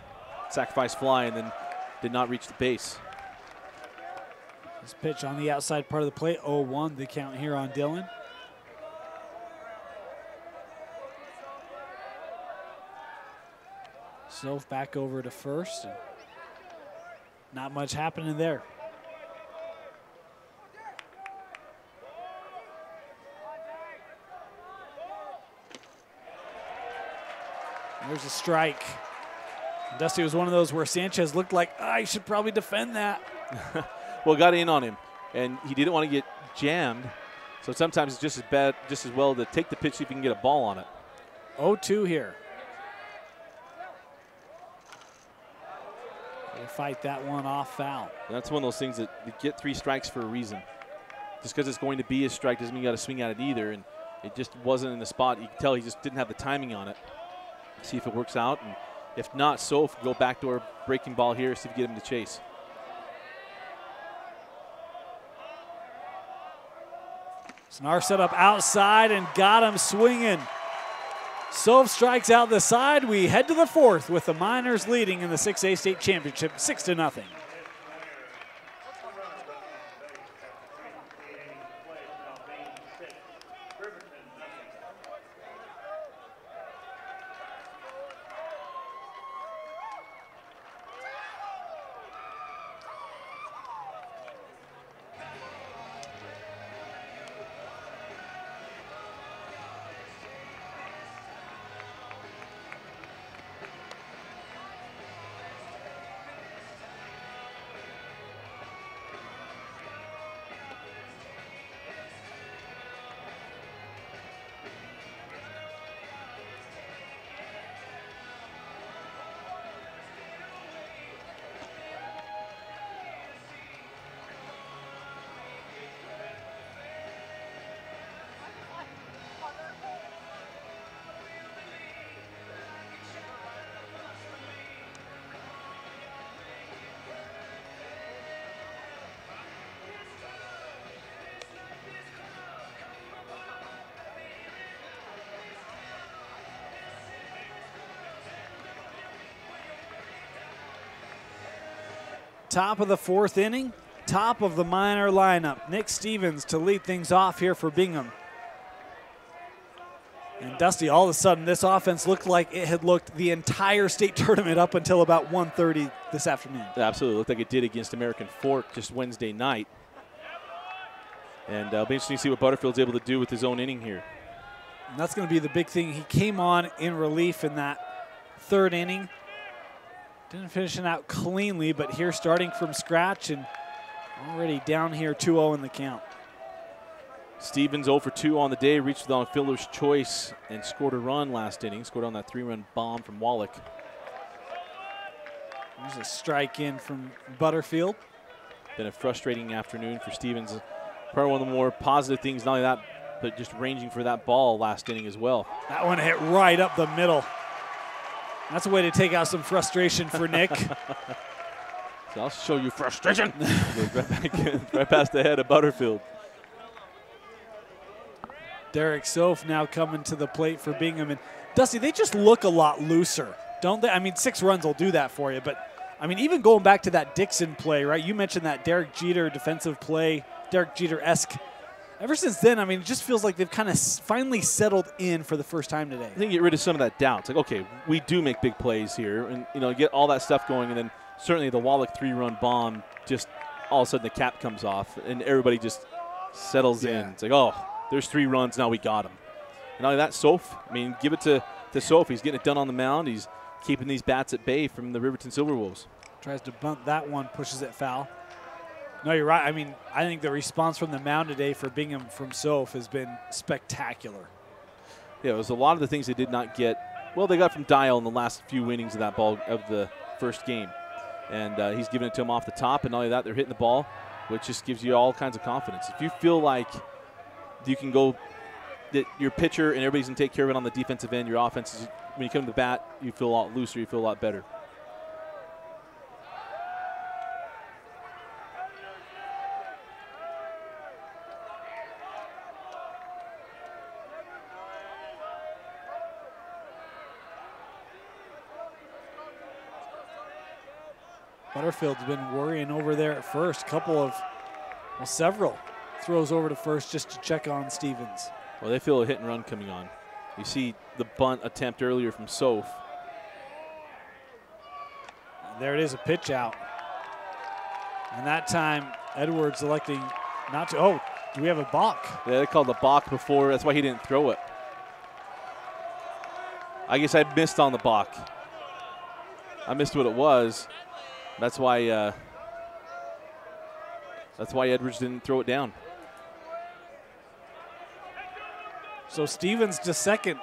Sacrifice fly and then did not reach the base. This pitch on the outside part of the plate, 0-1 the count here on Dylan. Snow back over to first. And not much happening there. There's a strike. Dusty was one of those where Sanchez looked like, I should probably defend that. Well, got in on him, and he didn't want to get jammed. So sometimes it's just as well to take the pitch if you can get a ball on it. 0-2 here. They fight that one off foul. And that's one of those things that you get 3 strikes for a reason. Just because it's going to be a strike doesn't mean you got to swing at it either. And it just wasn't in the spot. You can tell he just didn't have the timing on it. See if it works out. And if not, so go backdoor breaking ball here, see if you get him to chase. Snar set up outside and got him swinging. Sove strikes out the side. We head to the 4th with the Miners leading in the 6A state championship 6-0. Top of the 4th inning, top of the minor lineup. Nick Stevens to lead things off here for Bingham. And Dusty, all of a sudden, this offense looked like it had looked the entire state tournament up until about 1:30 this afternoon. Absolutely, looked like it did against American Fork just Wednesday night. And it'll be interesting to see what Butterfield's able to do with his own inning here. And that's going to be the big thing. He came on in relief in that 3rd inning. Didn't finish it out cleanly, but here starting from scratch and already down here 2-0 in the count. Stevens 0 for 2 on the day, reached on fielder's choice and scored a run last inning. Scored on that 3-run bomb from Wallach. There's a strike in from Butterfield. Been a frustrating afternoon for Stevens. Probably one of the more positive things, not only that, but just ranging for that ball last inning as well. That one hit right up the middle. That's a way to take out some frustration for Nick. So I'll show you frustration. right past the head of Butterfield. Derek Soph now coming to the plate for Bingham. And Dusty, they just look a lot looser, don't they? I mean, 6 runs will do that for you. But, I mean, even going back to that Dixon play, right? You mentioned that Derek Jeter defensive play, Derek Jeter-esque. Ever since then, I mean, it just feels like they've kind of finally settled in for the first time today. I think get rid of some of that doubt. It's like, okay, we do make big plays here. And, you know, get all that stuff going. And then certainly the Wallach 3-run bomb, just all of a sudden the cap comes off. And everybody just settles in. It's like, oh, there's 3 runs, now we got him. And not only that, Soph, I mean, give it to Soph. He's getting it done on the mound. He's keeping these bats at bay from the Riverton Silverwolves. Tries to bunt that one, pushes it foul. No, you're right. I mean, I think the response from the mound today for Bingham from Soph has been spectacular. Yeah, it was a lot of the things they did not get. Well, they got from Dial in the last few innings of that ball of the first game. And he's giving it to him off the top. And not only that, they're hitting the ball, which just gives you all kinds of confidence. If you feel like you can go, that your pitcher and everybody's going to take care of it on the defensive end, your offense, is, when you come to the bat, you feel a lot looser, you feel a lot better. Butterfield's been worrying over there at first. Several throws over to first just to check on Stevens. Well, they feel a hit and run coming on. You see the bunt attempt earlier from Soph. There it is, a pitch out. And that time, Edwards electing not to. Oh, do we have a balk? Yeah, they called a balk before. That's why he didn't throw it. I guess I missed on the balk. I missed what it was. That's why Edwards didn't throw it down. So Stevens to second.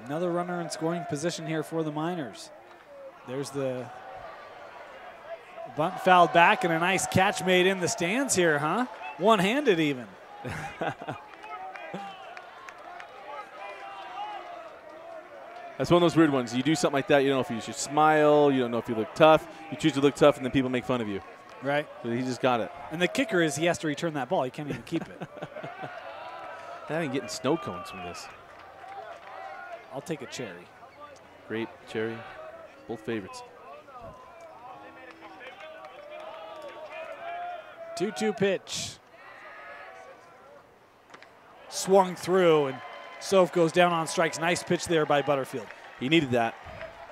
Another runner in scoring position here for the Miners. There's the bunt fouled back and a nice catch made in the stands here, huh? One-handed even. That's one of those weird ones. You do something like that, you don't know if you should smile, you don't know if you look tough. You choose to look tough, and then people make fun of you. Right. But he just got it. And the kicker is he has to return that ball. He can't even keep it. I ain't getting snow cones from this. I'll take a cherry. Grape, cherry, both favorites. 2-2 pitch. Swung through, and Soph goes down on strikes. Nice pitch there by Butterfield. He needed that.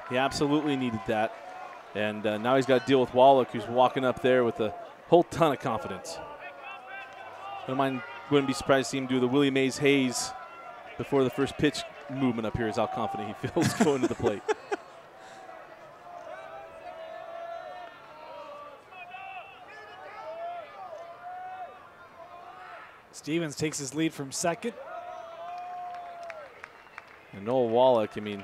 He absolutely needed that. And now he's got to deal with Wallach, who's walking up there with a whole ton of confidence. Wouldn't be surprised to see him do the Willie Mays Hayes before the first pitch movement up here, is how confident he feels going to the plate. Stevens takes his lead from second. And Noel Wallach, I mean,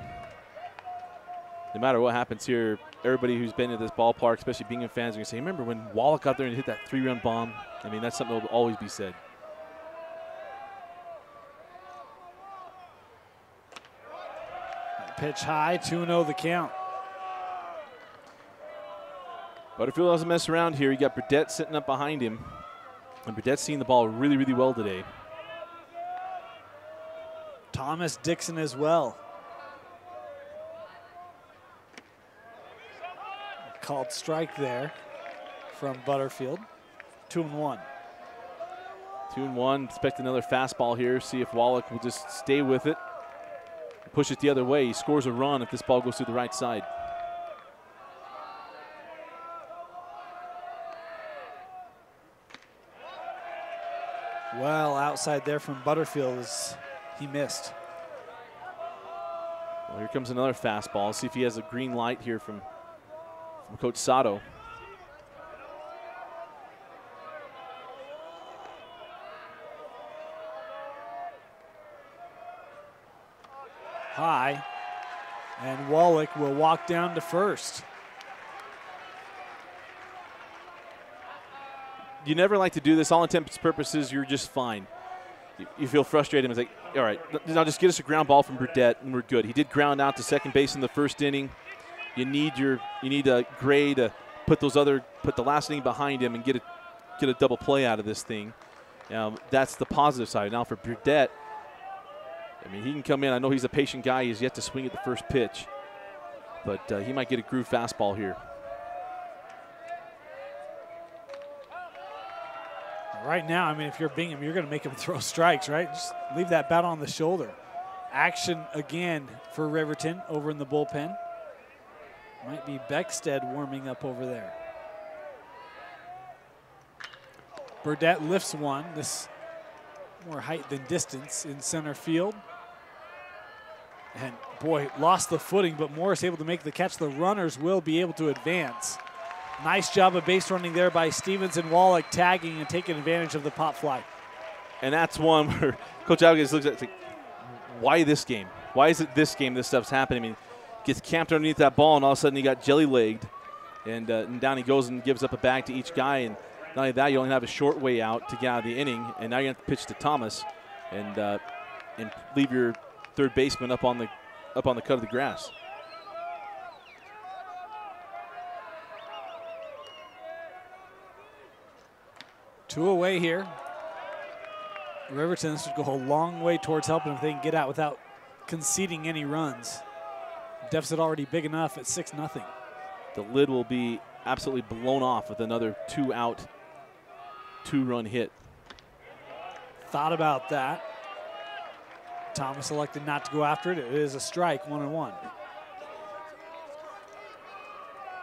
no matter what happens here, everybody who's been to this ballpark, especially Bingham fans, are going to say, remember when Wallach got there and hit that 3-run bomb? I mean, that's something that will always be said. Pitch high, 2-0 the count. Butterfield doesn't mess around here. You got Burdett sitting up behind him. And Burdett's seeing the ball really, really well today. Thomas Dixon as well. called strike there from Butterfield. 2-1. 2-1. Expect another fastball here. See if Wallach will just stay with it. Push it the other way. He scores a run if this ball goes to the right side. Well, outside there from Butterfield as he missed. Well, here comes another fastball. See if he has a green light here from Coach Sato. High, and Wallach will walk down to first. You never like to do this. All intents and purposes, you're just fine. You feel frustrated. It's like, all right, now just get us a ground ball from Burdett, and we're good. He did ground out to second base in the first inning. You need a Gray to put the last inning behind him and get a double play out of this thing. That's the positive side. Now for Burdett, I mean, he can come in. I know he's a patient guy. He's yet to swing at the first pitch, but he might get a groove fastball here. Right now, I mean, if you're Bingham, you're going to make him throw strikes, right? Just leave that bat on the shoulder. Action again for Riverton over in the bullpen. Might be Beckstead warming up over there. Burdett lifts one. This more height than distance in center field. And boy, lost the footing, but Morris able to make the catch. The runners will be able to advance. Nice job of base running there by Stevens and Wallach, tagging and taking advantage of the pop fly. And that's one where Coach Alvarez looks at it, like, why this game? Why is it this game this stuff's happening? I mean, gets camped underneath that ball, and all of a sudden he got jelly-legged. And down he goes and gives up a bag to each guy. And not only that, you only have a short way out to get out of the inning. And now you have to pitch to Thomas and leave your third baseman up on the cut of the grass. Two away here. Riverton should go a long way towards helping if they can get out without conceding any runs. Deficit already big enough at 6-0. The lid will be absolutely blown off with another 2-out, 2-run hit. Thought about that. Thomas elected not to go after it. It is a strike, 1-1.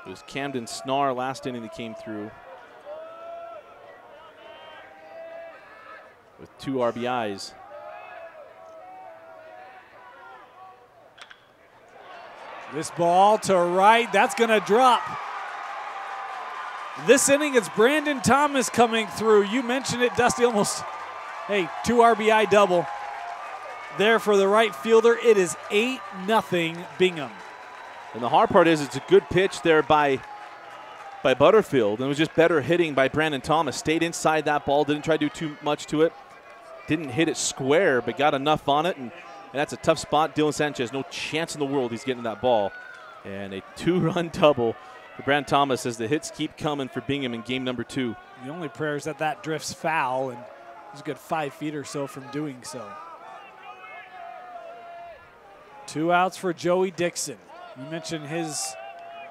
It was Camden Snar last inning that came through with 2 RBIs. This ball to right, that's going to drop. This inning, it's Brandon Thomas coming through. You mentioned it, Dusty, almost, 2 RBI double there for the right fielder. It is 8-0 Bingham. And the hard part is it's a good pitch there by Butterfield, and it was just better hitting by Brandon Thomas. Stayed inside that ball, didn't try to do too much to it. Didn't hit it square, but got enough on it, and that's a tough spot. Dylan Sanchez, no chance in the world he's getting that ball. And a 2-run double for Brandon Thomas as the hits keep coming for Bingham in game number 2. The only prayer is that drifts foul, and he's a good 5 feet or so from doing so. 2 outs for Joey Dixon. You mentioned his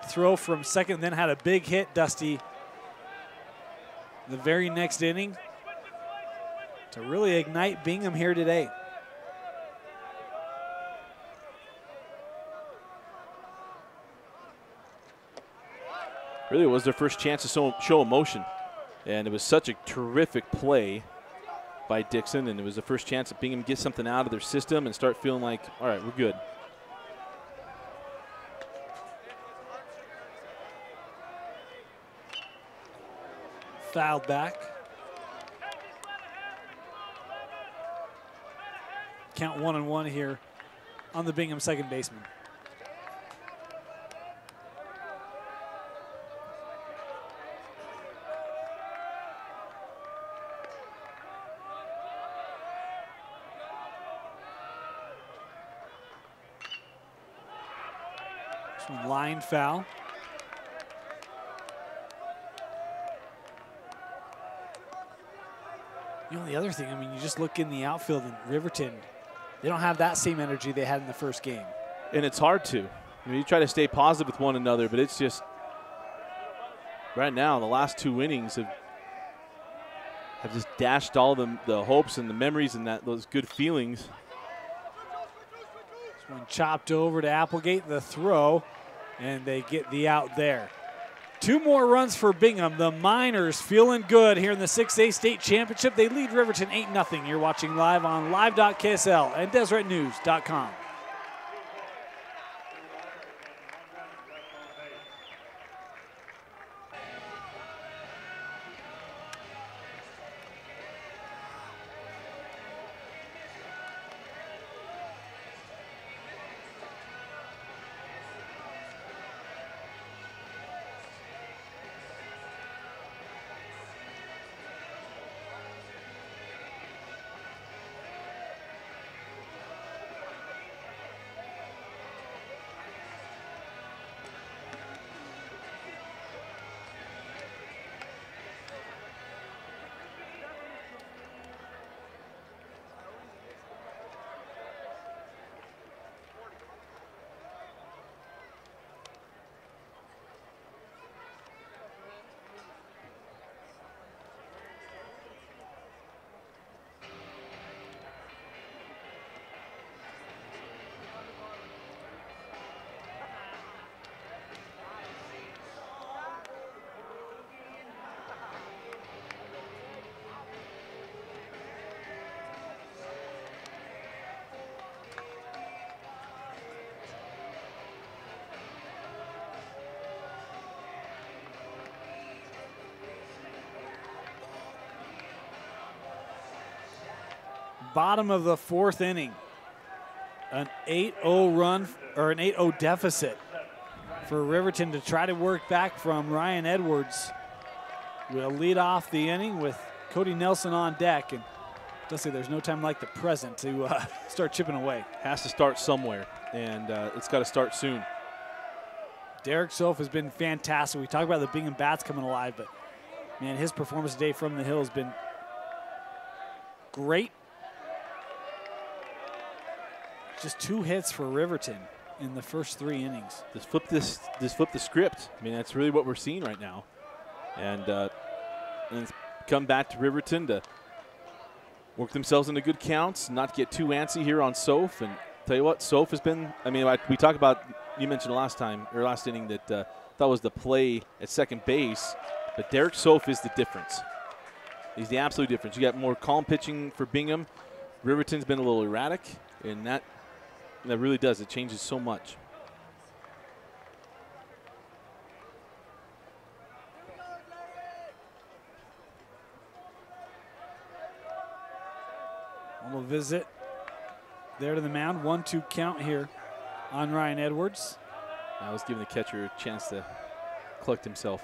throw from second, then had a big hit, Dusty, the very next inning to really ignite Bingham here today. Really, it was their first chance to show emotion, and it was such a terrific play by Dixon, and it was the first chance that Bingham gets something out of their system and start feeling like, all right, we're good. Fouled back. Count 1-1 here on the Bingham second baseman. This one line foul. You know, the other thing, I mean, you just look in the outfield in Riverton, they don't have that same energy they had in the first game. And it's hard to. I mean, you try to stay positive with one another, but it's just, right now, the last 2 innings have just dashed all the hopes and the memories and those good feelings. This one chopped over to Applegate, the throw, and they get the out there. 2 more runs for Bingham. The Miners feeling good here in the 6A state championship. They lead Riverton 8-0. You're watching live on live.ksl and DeseretNews.com. Bottom of the 4th inning. An 8-0 run, or an 8-0 deficit for Riverton to try to work back from. Ryan Edwards will lead off the inning with Cody Nelson on deck. And let's say there's no time like the present to start chipping away. Has to start somewhere, and it's got to start soon. Derek Soph has been fantastic. We talked about the Bingham bats coming alive, but man, his performance today from the hill has been great. Just 2 hits for Riverton in the first 3 innings. Just flip the script. I mean, that's really what we're seeing right now. And it's come back to Riverton to work themselves into good counts, not get too antsy here on Soph. And tell you what, Soph has been, I mean, we talked about, you mentioned last inning that that was the play at second base, but Derek Soph is the difference. He's the absolute difference. You got more calm pitching for Bingham. Riverton's been a little erratic, and that really does. It changes so much. We'll visit there to the mound. 1-2 count here on Ryan Edwards. I was giving the catcher a chance to collect himself.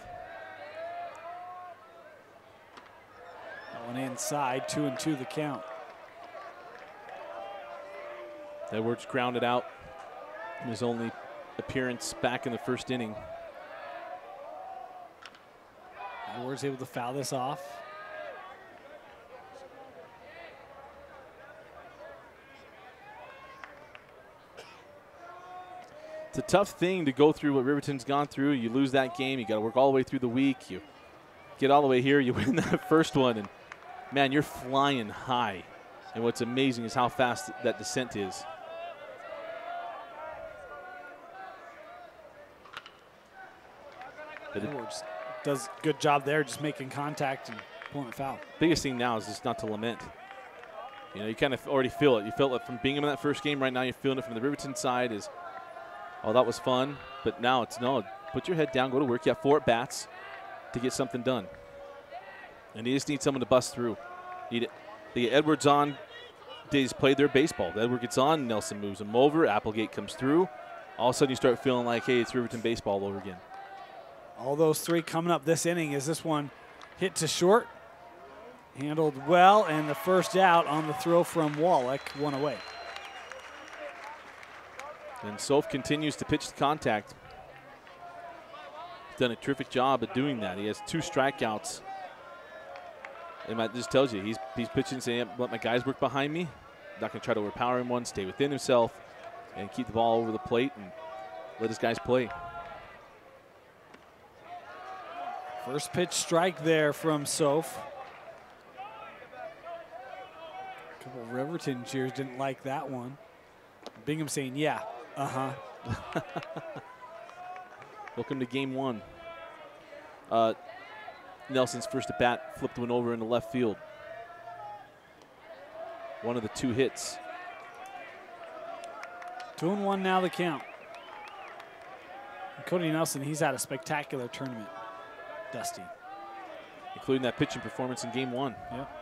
That one inside, 2-2 the count. Edwards grounded out in his only appearance back in the first inning. Edwards able to foul this off. It's a tough thing to go through what Riverton's gone through. You lose that game, you got to work all the way through the week. You get all the way here, you win that first one, and man, you're flying high. And what's amazing is how fast that descent is. Edwards does a good job there, just making contact and pulling a foul. Biggest thing now is just not to lament. You know, you kind of already feel it. You felt it from Bingham in that first game. Right now you're feeling it from the Riverton side is, oh, that was fun. But now it's, no, put your head down, go to work. You have 4 at-bats to get something done. And you just need someone to bust through. They get Edwards on. They just played their baseball. Edward gets on, Nelson moves him over, Applegate comes through. All of a sudden you start feeling like, hey, it's Riverton baseball all over again. All those 3 coming up this inning. Is this one hit to short? Handled well, and the first out on the throw from Wallach, 1 away. And Soph continues to pitch the contact. He's done a terrific job at doing that. He has 2 strikeouts. And that just tells you he's pitching, saying, let my guys work behind me. I'm not going to try to overpower him one, stay within himself, and keep the ball over the plate and let his guys play. First pitch strike there from Soph. A couple of Riverton cheers didn't like that one. Bingham saying, yeah, Welcome to game one. Nelson's first at bat flipped one over into left field. One of the 2 hits. 2-1 now the count. And Cody Nelson, he's had a spectacular tournament, Dusty. Including that pitching performance in game 1. Yep.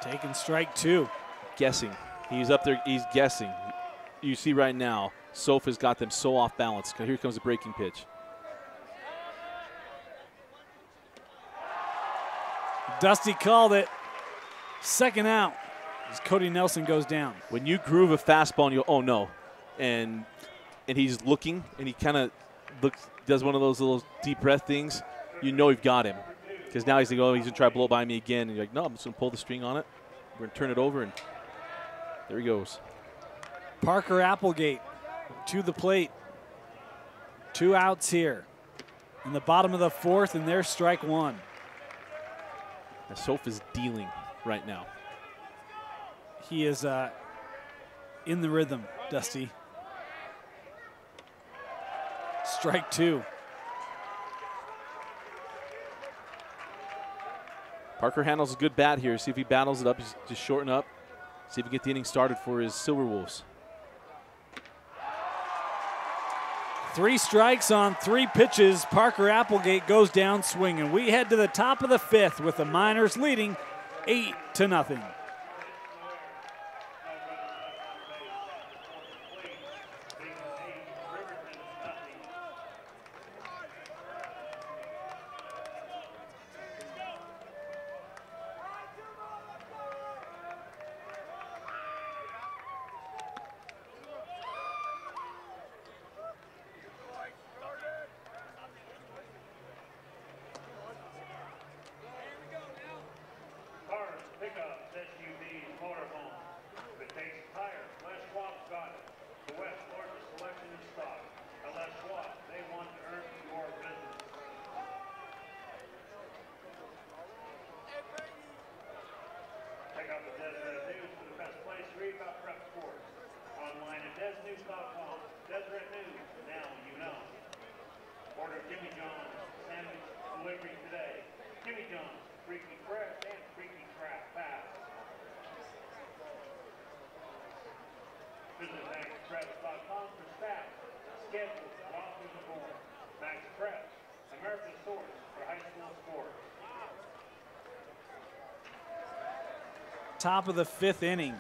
Taking strike 2. Guessing. He's up there, he's guessing. You see right now, Soph has got them so off balance. Here comes the breaking pitch. Dusty called it. Second out as Cody Nelson goes down. When you groove a fastball and you go, oh no, and he's looking and he kind of does one of those little deep breath things, you know you've got him. Because now he's going to go, he's going to try to blow by me again. And you're like, no, I'm just going to pull the string on it. We're going to turn it over, and there he goes. Parker Applegate to the plate. 2 outs here in the bottom of the 4th, and there's strike 1. Now, Soph is dealing right now. He is in the rhythm, Dusty. Strike 2. Parker handles a good bat here. See if he battles it up. Just shorten up. See if he can get the inning started for his Silver Wolves. 3 strikes on 3 pitches. Parker Applegate goes down swinging. We head to the top of the 5th with the Miners leading 8-0. Top of the 5th inning.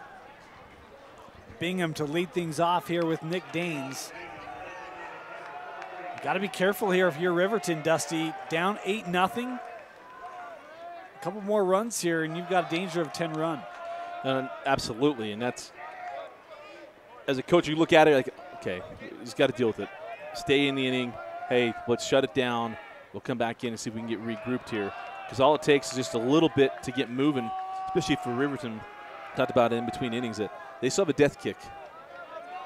Bingham to lead things off here with Nick Daines. Got to be careful here if you're Riverton, Dusty. Down 8-0. A couple more runs here, and you've got a danger of 10 run. Absolutely, and that's, as a coach, you look at it like, okay, he's got to deal with it. Stay in the inning. Hey, let's shut it down. We'll come back in and see if we can get regrouped here. Because all it takes is just a little bit to get moving, especially for Riverton. Talked about it in between innings that they still have a death kick.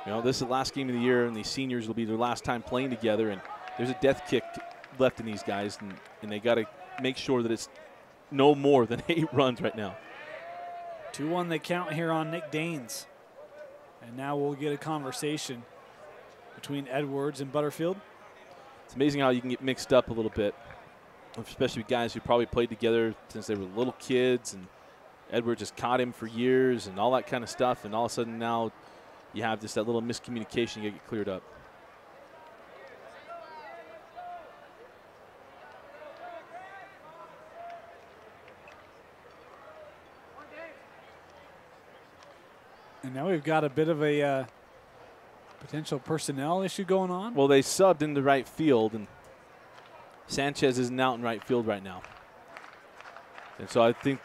You know, this is the last game of the year, and these seniors will be their last time playing together, and there's a death kick left in these guys, and they got to make sure that it's no more than 8 runs right now. 2-1 they count here on Nick Daines. And now we'll get a conversation between Edwards and Butterfield. It's amazing how you can get mixed up a little bit, especially with guys who probably played together since they were little kids, and Edwards just caught him for years and all that kind of stuff, and all of a sudden now you have just that little miscommunication you get cleared up. And now we've got a bit of a potential personnel issue going on. Well, they subbed into right field, and Sanchez isn't out in right field right now. And so I think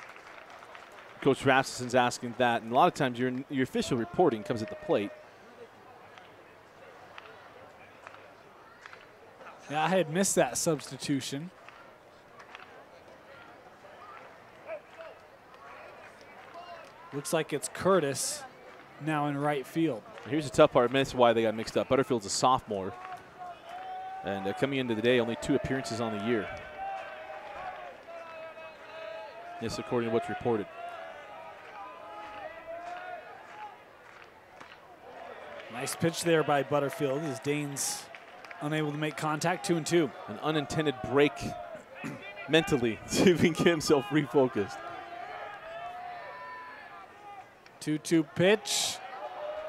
Coach Rasmussen's asking that, and a lot of times your official reporting comes at the plate. Yeah, I had missed that substitution. Looks like it's Curtis now in right field. Here's the tough part. That's why they got mixed up. Butterfield's a sophomore. And coming into the day, only 2 appearances on the year. This according to what's reported. Nice pitch there by Butterfield as Danes unable to make contact. 2-2. An unintended break mentally, see if he can get himself refocused. 2-2 pitch.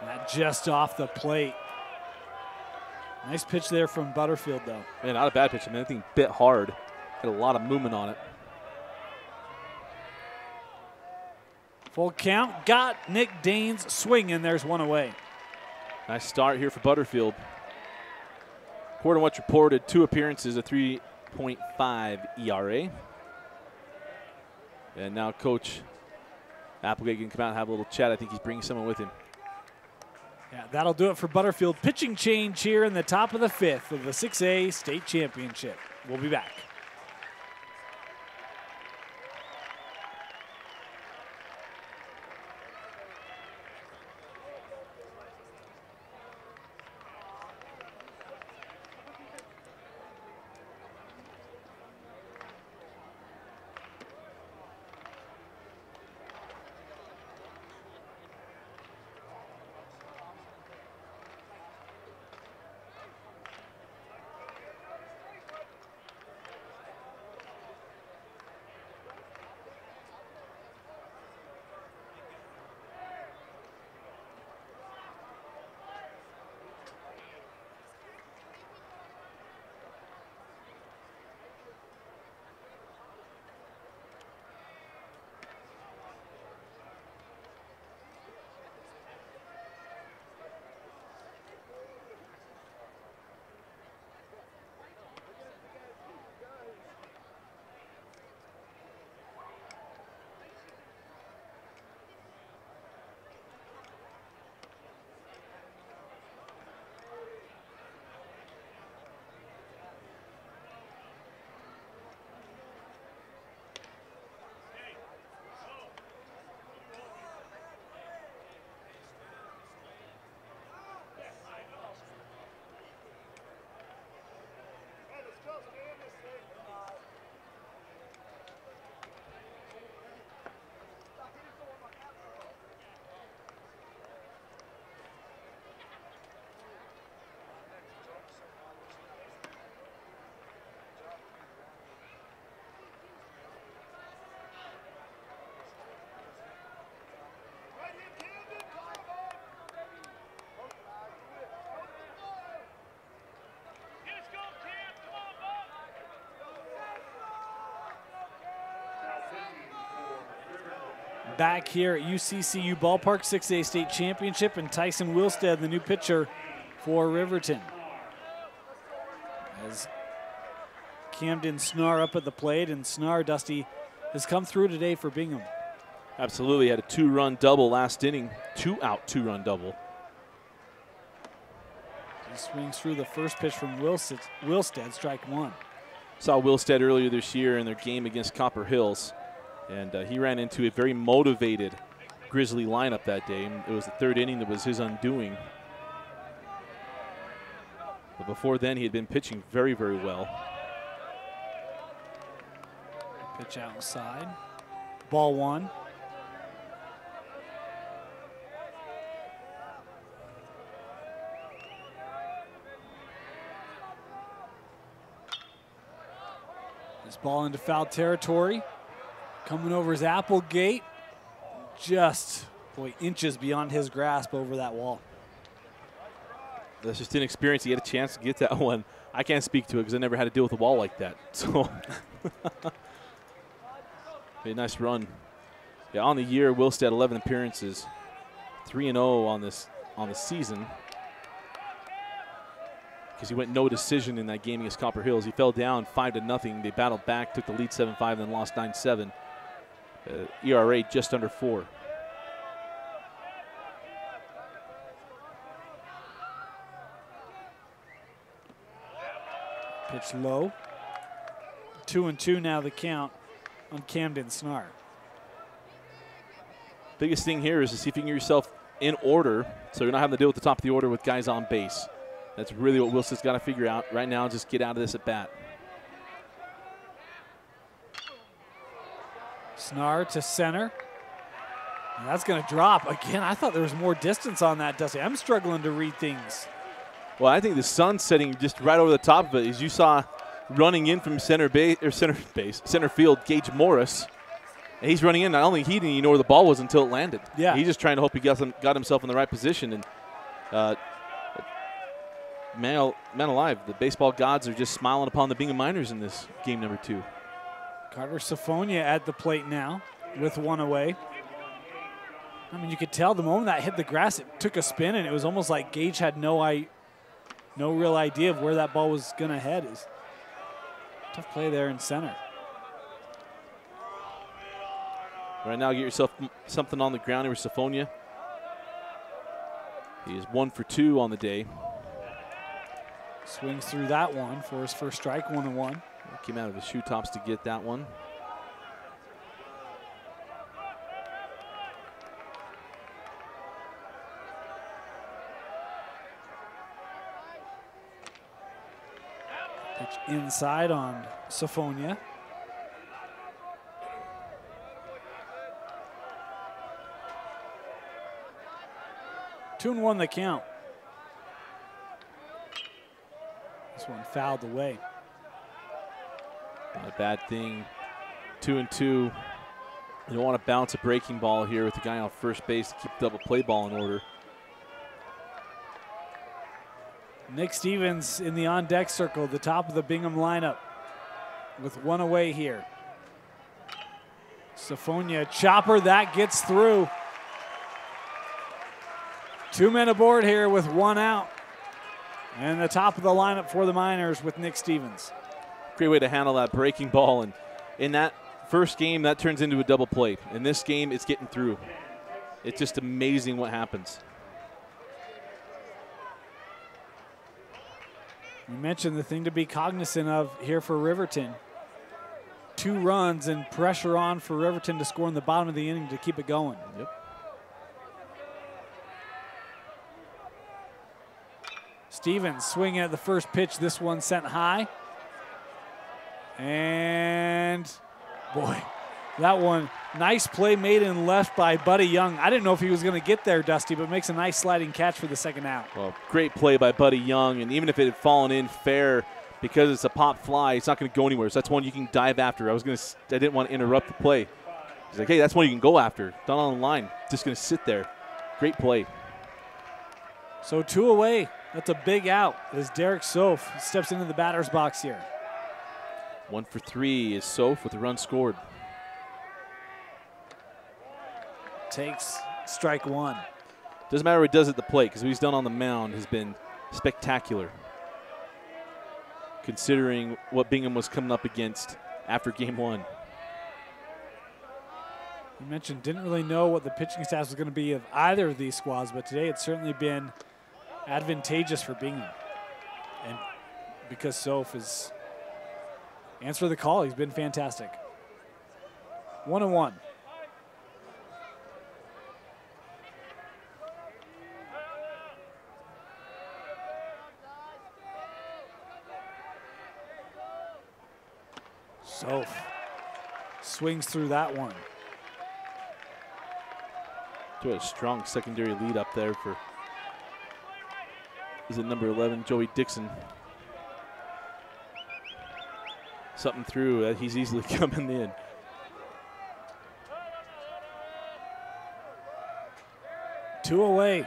Not just off the plate. Nice pitch there from Butterfield, though. Man, not a bad pitch. I mean, that thing bit hard. Had a lot of movement on it. Full count. Got Nick Danes swinging. There's one away. Nice start here for Butterfield. According to what's reported, 2 appearances, a 3.5 ERA. And now Coach Applegate can come out and have a little chat. I think he's bringing someone with him. Yeah, that'll do it for Butterfield. Pitching change here in the top of the 5th of the 6A state championship. We'll be back. Back here at UCCU Ballpark, 6A state championship, and Tyson Wilstead, the new pitcher for Riverton. As Camden Snar up at the plate, and Snar, Dusty, has come through today for Bingham. Absolutely, had a 2-run double last inning. 2-out, 2-run double. He swings through the first pitch from Wilstead, strike 1. Saw Wilstead earlier this year in their game against Copper Hills. And he ran into a very motivated Grizzly lineup that day. It was the 3rd inning that was his undoing. But before then, he had been pitching very, very well. Pitch outside. Ball 1. This ball into foul territory. Coming over his Applegate, just, boy, inches beyond his grasp over that wall. That's just inexperience. He had a chance to get that one. I can't speak to it because I never had to deal with a wall like that. So, a nice run. Yeah, on the year, Wilstead 11 appearances, 3-0 on the season. Because he went no decision in that game against Copper Hills. He fell down 5-0. They battled back, took the lead 7-5, then lost 9-7. ERA just under 4. Pitch low. 2-2 now the count on Camden Snar. Biggest thing here is to see if you can get yourself in order so you're not having to deal with the top of the order with guys on base. That's really what Wilson's got to figure out right now, just get out of this at bat. Snar to center. And that's going to drop. Again, I thought there was more distance on that, Dusty. I'm struggling to read things. Well, I think the sun's setting just right over the top of it. As you saw running in from center field, Gage Morris. And he's running in. Not only he didn't even know where the ball was until it landed. Yeah. He's just trying to hope he got himself in the right position. And man alive, the baseball gods are just smiling upon the Bingham Miners in this game number 2. Carter Safonia at the plate now with one away. I mean, you could tell the moment that hit the grass, it took a spin, and it was almost like Gage had no real idea of where that ball was going to head. Is tough play there in center. Right now, get yourself something on the ground here with Safonia. He is 1 for 2 on the day. Swings through that one for his first strike, 1-1. Came out of his shoe tops to get that one. Pitch inside on Safonia. Two and one the count. This one fouled away. Not a bad thing. 2-2. You don't want to bounce a breaking ball here with the guy on first base to keep the double play ball in order. Nick Stevens in the on-deck circle, the top of the Bingham lineup, with one away here. Safonia chopper, that gets through. 2 men aboard here with one out. And the top of the lineup for the Miners with Nick Stevens. Great way to handle that breaking ball. And in that first game, that turns into a double play. In this game, it's getting through. It's just amazing what happens. You mentioned the thing to be cognizant of here for Riverton. 2 runs and pressure on for Riverton to score in the bottom of the inning to keep it going. Yep. Stevens swinging at the first pitch. This one sent high. And, boy, that one, nice play made in left by Buddy Young. I didn't know if he was going to get there, Dusty, but makes a nice sliding catch for the second out. Well, great play by Buddy Young, and even if it had fallen in fair, because it's a pop fly, it's not going to go anywhere. So that's one you can dive after. I didn't want to interrupt the play. He's like, hey, that's one you can go after. Not on the line. Just going to sit there. Great play. So 2 away. That's a big out as Derek Soph steps into the batter's box here. 1 for 3 is Soph with a run scored. Takes strike 1. Doesn't matter what he does at the plate, because what he's done on the mound has been spectacular, considering what Bingham was coming up against after game 1. You mentioned didn't really know what the pitching staff was going to be of either of these squads, but today it's certainly been advantageous for Bingham. And because Soph has answered the call, he's been fantastic. 1-1. Soph swings through that one. To a strong secondary lead up there for, is it number 11, Joey Dixon. Something through that he's easily coming in. Two away.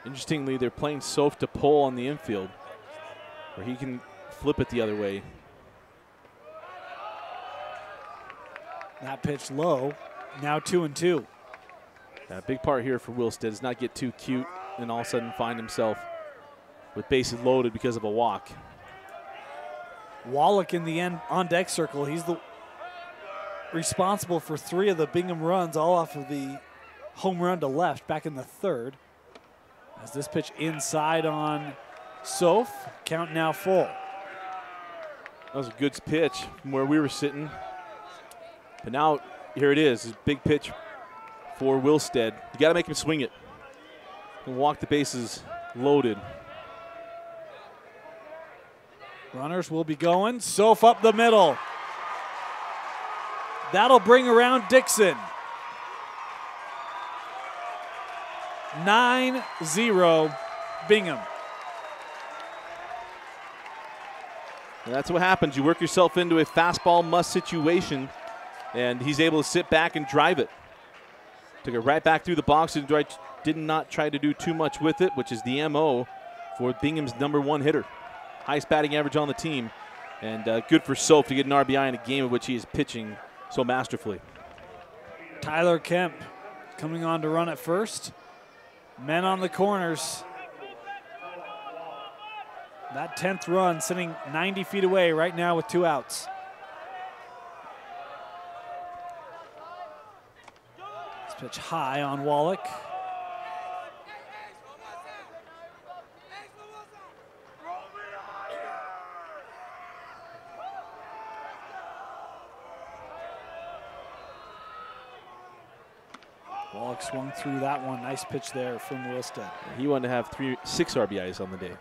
Interestingly, they're playing Soph to pull on the infield, where he can flip it the other way. That pitch low, now 2-2. A big part here for Wilstead is not get too cute and all of a sudden find himself with bases loaded because of a walk. Wallach in the end on deck circle. He's the responsible for 3 of the Bingham runs, all off of the home run to left back in the 3rd. As this pitch inside on Soph, count now full. That was a good pitch from where we were sitting. But now, here it is. This big pitch for Wilstead. You got to make him swing it. And walk the bases loaded. Runners will be going. Soph up the middle. That'll bring around Dixon. 9-0 Bingham. And that's what happens. You work yourself into a fastball must situation, and he's able to sit back and drive it. Took it right back through the box and did not try to do too much with it, which is the MO for Bingham's #1 hitter. Highest batting average on the team, and good for Soph to get an RBI in a game in which he is pitching so masterfully. Tyler Kemp coming on to run at first. Men on the corners. That 10th run sitting 90 feet away right now with 2 outs. This pitch high on Wallach. Wallach swung through that one. Nice pitch there from Wilstead. He wanted to have 6 RBIs on the day.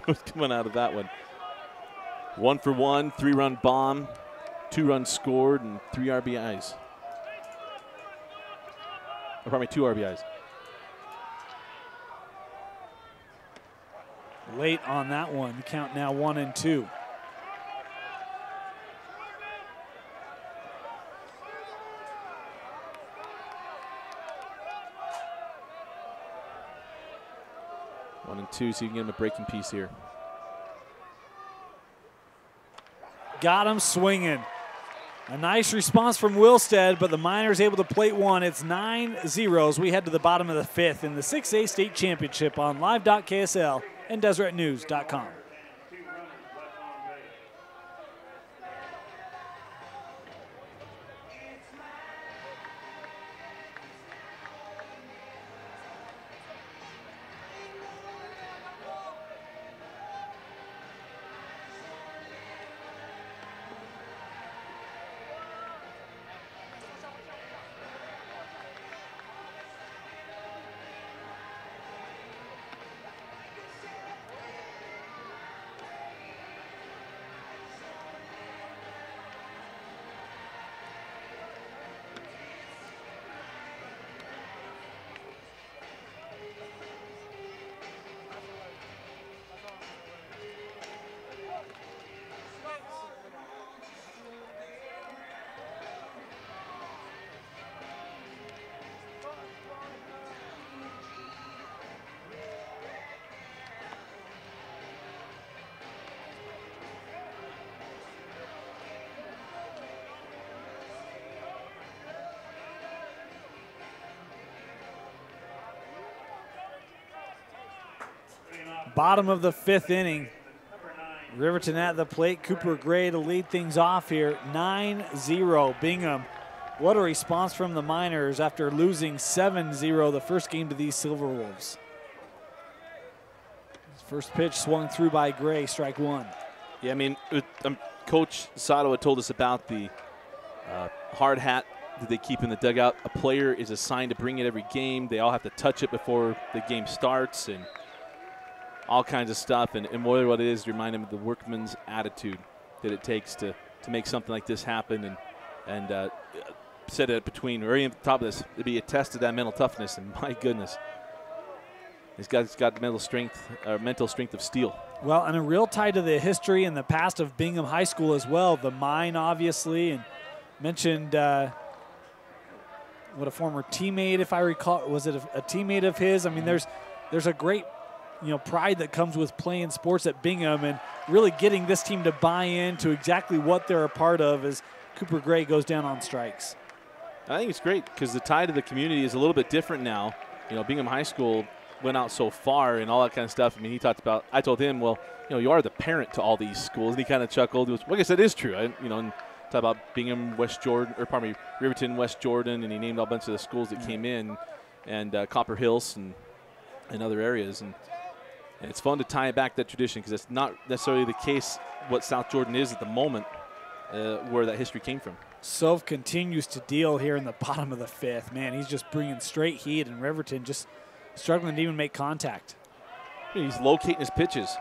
Was coming out of that one. 1 for 1, 3-run bomb, 2 runs scored, and 3 RBIs. Or probably 2 RBIs. Late on that one. Count now 1-2. Two, so you can get him a breaking piece here. Got him swinging. A nice response from Wilstead, but the Miners able to plate one. It's 9-0 as we head to the bottom of the 5th in the 6A state championship on live.ksl and deseretnews.com. Bottom of the 5th inning. Riverton at the plate. Cooper Gray to lead things off here. 9-0 Bingham. What a response from the Miners after losing 7-0 the first game to these Silver Wolves. First pitch swung through by Gray, strike 1. Yeah, I mean, Coach Sato had told us about the hard hat that they keep in the dugout. A player is assigned to bring it every game. They all have to touch it before the game starts and all kinds of stuff. And really what it is, to remind them of the workman's attitude that it takes to make something like this happen. And set it between, or even at the top of this, it'd be a test of that mental toughness. And my goodness, he's got mental strength of steel. Well, and a real tie to the history and the past of Bingham High School as well. The mine, obviously, and mentioned what a former teammate, if I recall, was it a teammate of his? I mean, there's a great, pride that comes with playing sports at Bingham and really getting this team to buy into exactly what they're a part of as Cooper Gray goes down on strikes. I think it's great because the tie to the community is a little bit different now. Bingham High School went out so far and all that kind of stuff. I mean, I told him, well, you are the parent to all these schools. And he kind of chuckled. He was, well, I guess that is true. And talk about Bingham, Riverton, West Jordan, and he named a bunch of the schools that came in, and Copper Hills and other areas. And it's fun to tie back that tradition because it's not necessarily the case what South Jordan is at the moment, where that history came from. Soph continues to deal here in the bottom of the 5th. Man, he's just bringing straight heat, and Riverton just struggling to even make contact. He's locating his pitches.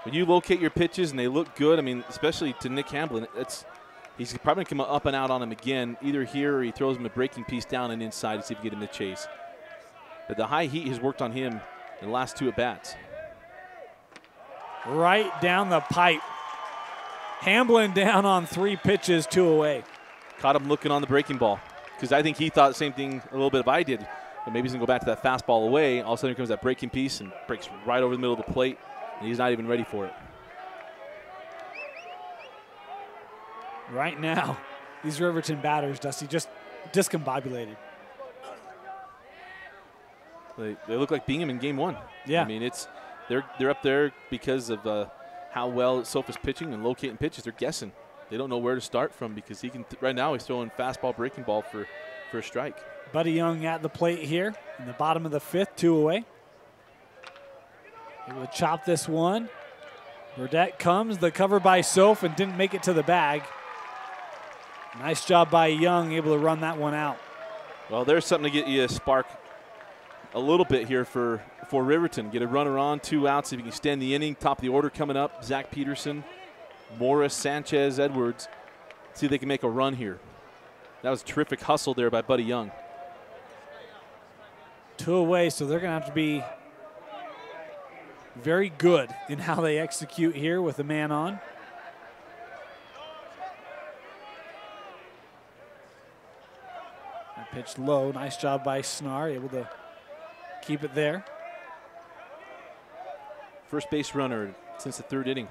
When you locate your pitches and they look good, I mean, especially to Nick Hamblin, he's probably going to come up and out on him again, either here or he throws him a breaking piece down and inside to see if he can get him to chase. But the high heat has worked on him in the last 2 at-bats. Right down the pipe. Hamblin down on 3 pitches, 2 away. Caught him looking on the breaking ball, because I think he thought the same thing a little bit of I did. But maybe he's going to go back to that fastball away. All of a sudden here comes that breaking piece and breaks right over the middle of the plate, and he's not even ready for it. Right now, these Riverton batters, Dusty, just discombobulated. They look like Bingham in game 1. Yeah. I mean, they're up there because of how well Soph is pitching and locating pitches. They're guessing. They don't know where to start from, because he can right now he's throwing fastball, breaking ball for a strike. Buddy Young at the plate here in the bottom of the 5th, 2 away. Able to chop this one. Burdette comes, the cover by Soph, and didn't make it to the bag. Nice job by Young, able to run that one out. Well, there's something to get you a spark a little bit here for Riverton. Get a runner on, 2 outs. If you can extend the inning, top of the order coming up. Zach Peterson, Morris, Sanchez, Edwards. See if they can make a run here. That was a terrific hustle there by Buddy Young. 2 away, so they're going to have to be very good in how they execute here with a man on. That pitch low. Nice job by Snar, able to keep it there. First base runner since the 3rd inning.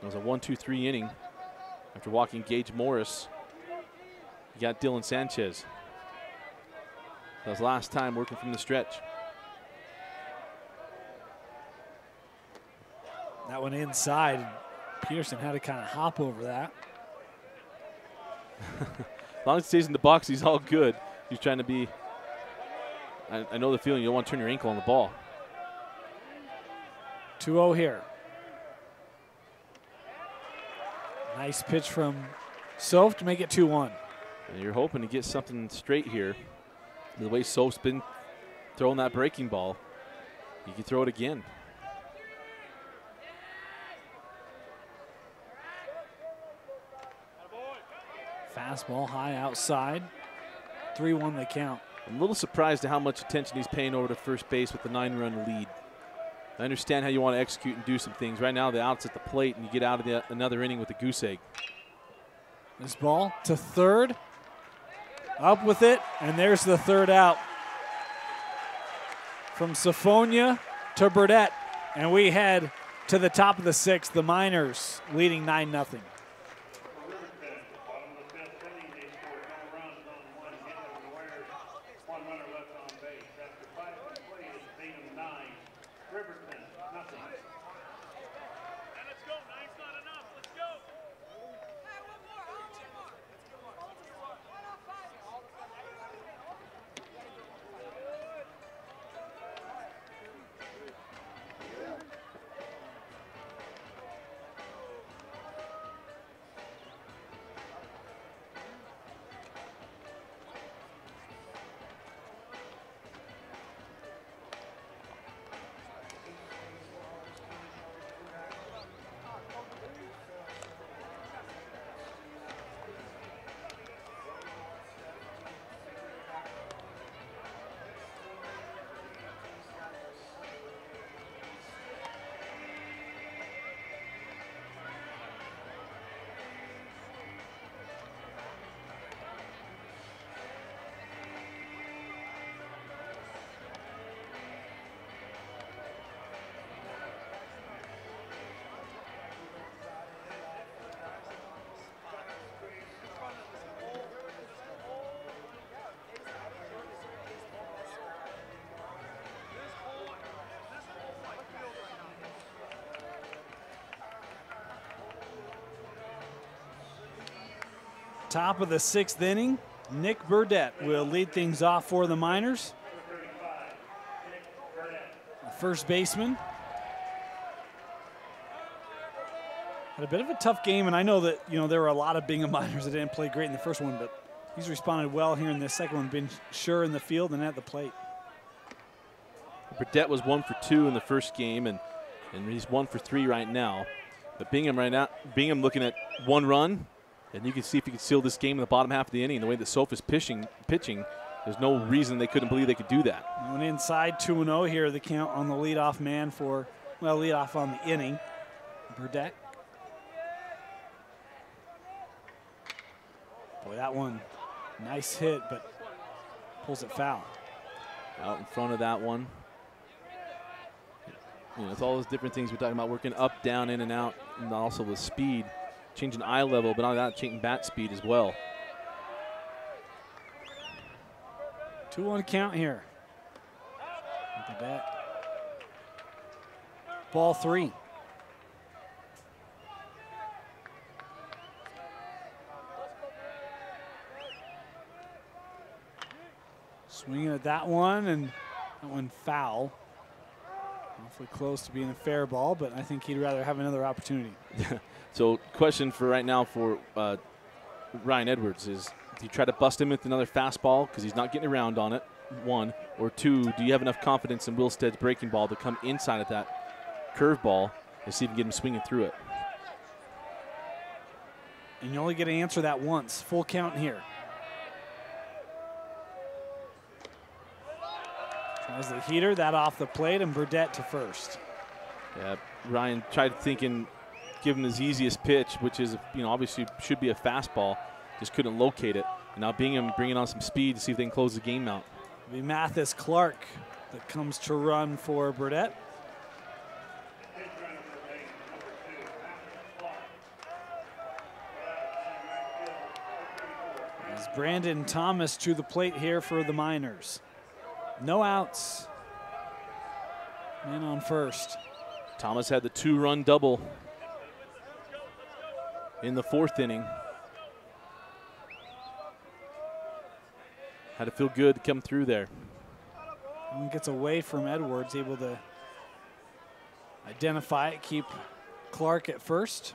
It was a 1-2-3 inning. After walking Gage Morris, you got Dylan Sanchez. That was last time working from the stretch. That one inside. Peterson had to kind of hop over that. As long as he stays in the box, he's all good. He's trying to be, I know the feeling, you don't want to turn your ankle on the ball. 2-0 here. Nice pitch from Soph to make it 2-1. And you're hoping to get something straight here. The way Soph's been throwing that breaking ball, you can throw it again. Fastball high outside. 3-1 the count. I'm a little surprised at how much attention he's paying over to first base with the 9-run lead. I understand how you want to execute and do some things. Right now, the out's at the plate, and you get out of another inning with a goose egg. This ball to 3rd. Up with it, and there's the 3rd out. From Siphonia to Burdette, and we head to the top of the 6th. The Miners leading 9-0. Top of the 6th inning, Nick Burdette will lead things off for the Miners. The first baseman. Had a bit of a tough game, and I know that, there were a lot of Bingham Miners that didn't play great in the first one, but he's responded well here in this second one, been sure in the field and at the plate. Burdett was 1 for 2 in the first game, and he's 1 for 3 right now. But Bingham looking at 1 run, and you can see if he can seal this game in the bottom half of the inning. The way that Soph is pitching, there's no reason they couldn't believe they could do that. Going inside 2-0 here, the count on the leadoff man leadoff on the inning, Burdett. Boy, that one, nice hit, but pulls it foul. Out in front of that one. It's all those different things we're talking about, working up, down, in, and out, and also with speed, changing eye level, but not that, changing bat speed as well. 2-1 count here. Burdett. Ball 3. Swinging at that one, and that one foul. Awfully close to being a fair ball, but I think he'd rather have another opportunity. So question for right now for Ryan Edwards is, do you try to bust him with another fastball because he's not getting around on it, 1, or 2, do you have enough confidence in Wilstead's breaking ball to come inside of that curveball and see if you can get him swinging through it? And you only get to answer that once. Full count here. Tries the heater, that off the plate, and Burdett to first. Yeah, Ryan tried thinking, give him his easiest pitch, which is, obviously should be a fastball, just couldn't locate it. And now Bingham bringing on some speed to see if they can close the game out. It'll be Mathis Clark that comes to run for Burdett. As Brandon Thomas to the plate here for the Miners. No outs. Man on first. Thomas had the 2-run double in the 4th inning. Had to feel good to come through there. And gets away from Edwards, able to identify it, keep Clark at first.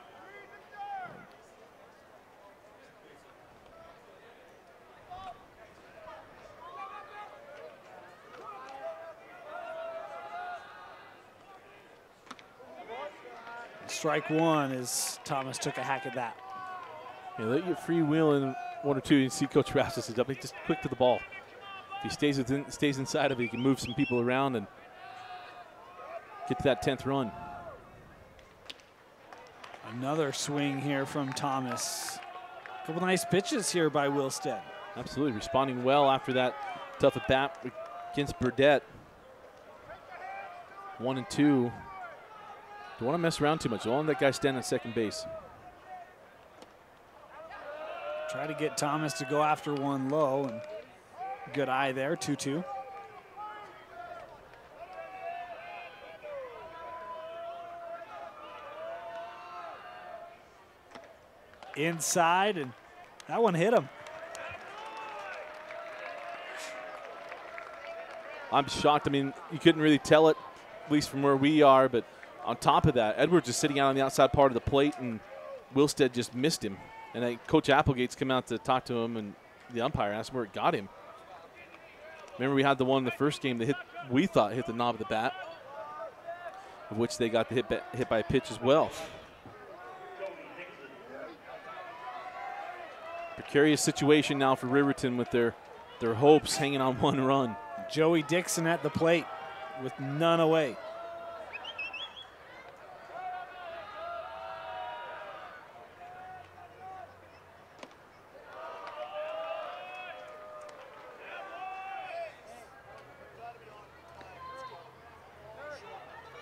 Strike 1 as Thomas took a hack at that. Yeah, let you freewheel in 1 or 2. You see Coach Rastus is up. He's just quick to the ball. If he stays inside of it, he can move some people around and get to that 10th run. Another swing here from Thomas. A couple nice pitches here by Wilstead. Absolutely, responding well after that tough at bat against Burdett. 1 and 2. Don't want to mess around too much. Don't let that guy stand on second base. Try to get Thomas to go after one low, and good eye there, 2-2. Inside, and that one hit him. I'm shocked. I mean, you couldn't really tell it, at least from where we are, but on top of that, Edwards is sitting out on the outside part of the plate, and Wilstead just missed him. And Coach Applegate's come out to talk to him, and the umpire asked where it got him. Remember, we had the one in the first game that we thought hit the knob of the bat, of which they got the hit by a pitch as well. Precarious situation now for Riverton with their hopes hanging on 1 run. Joey Dixon at the plate with none away.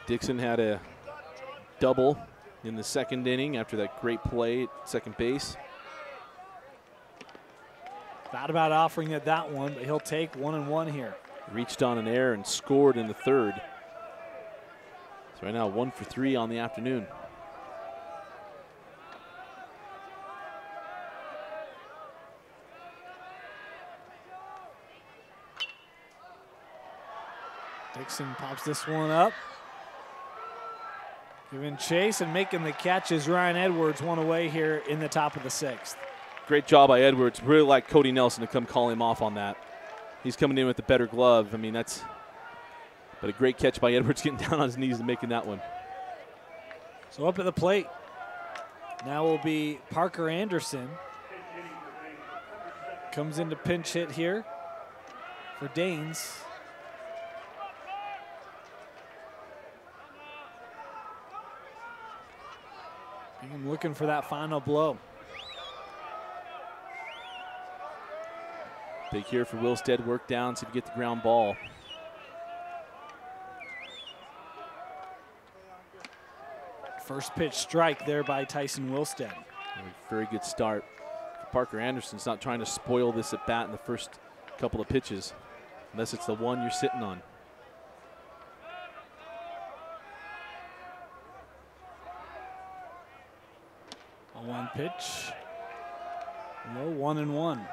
Dixon had a double in the 2nd inning after that great play at second base. Thought about offering at that one, but he'll take 1-1 here. Reached on an error and scored in the 3rd. So right now 1 for 3 on the afternoon. Dixon pops this one up. Giving chase and making the catch is Ryan Edwards, one away here in the top of the 6th. Great job by Edwards. Really like Cody Nelson to come call him off on that. He's coming in with the better glove. I mean, but a great catch by Edwards, getting down on his knees and making that one. So up at the plate now will be Parker Anderson. Comes into pinch hit here for Danes. Bingham looking for that final blow. Big here for Wilstead. Work down, see if you get the ground ball. First pitch strike there by Tyson Wilstead. Very good start. Parker Anderson's not trying to spoil this at bat in the first couple of pitches, unless it's the one you're sitting on. A 1 pitch. Low 1-1.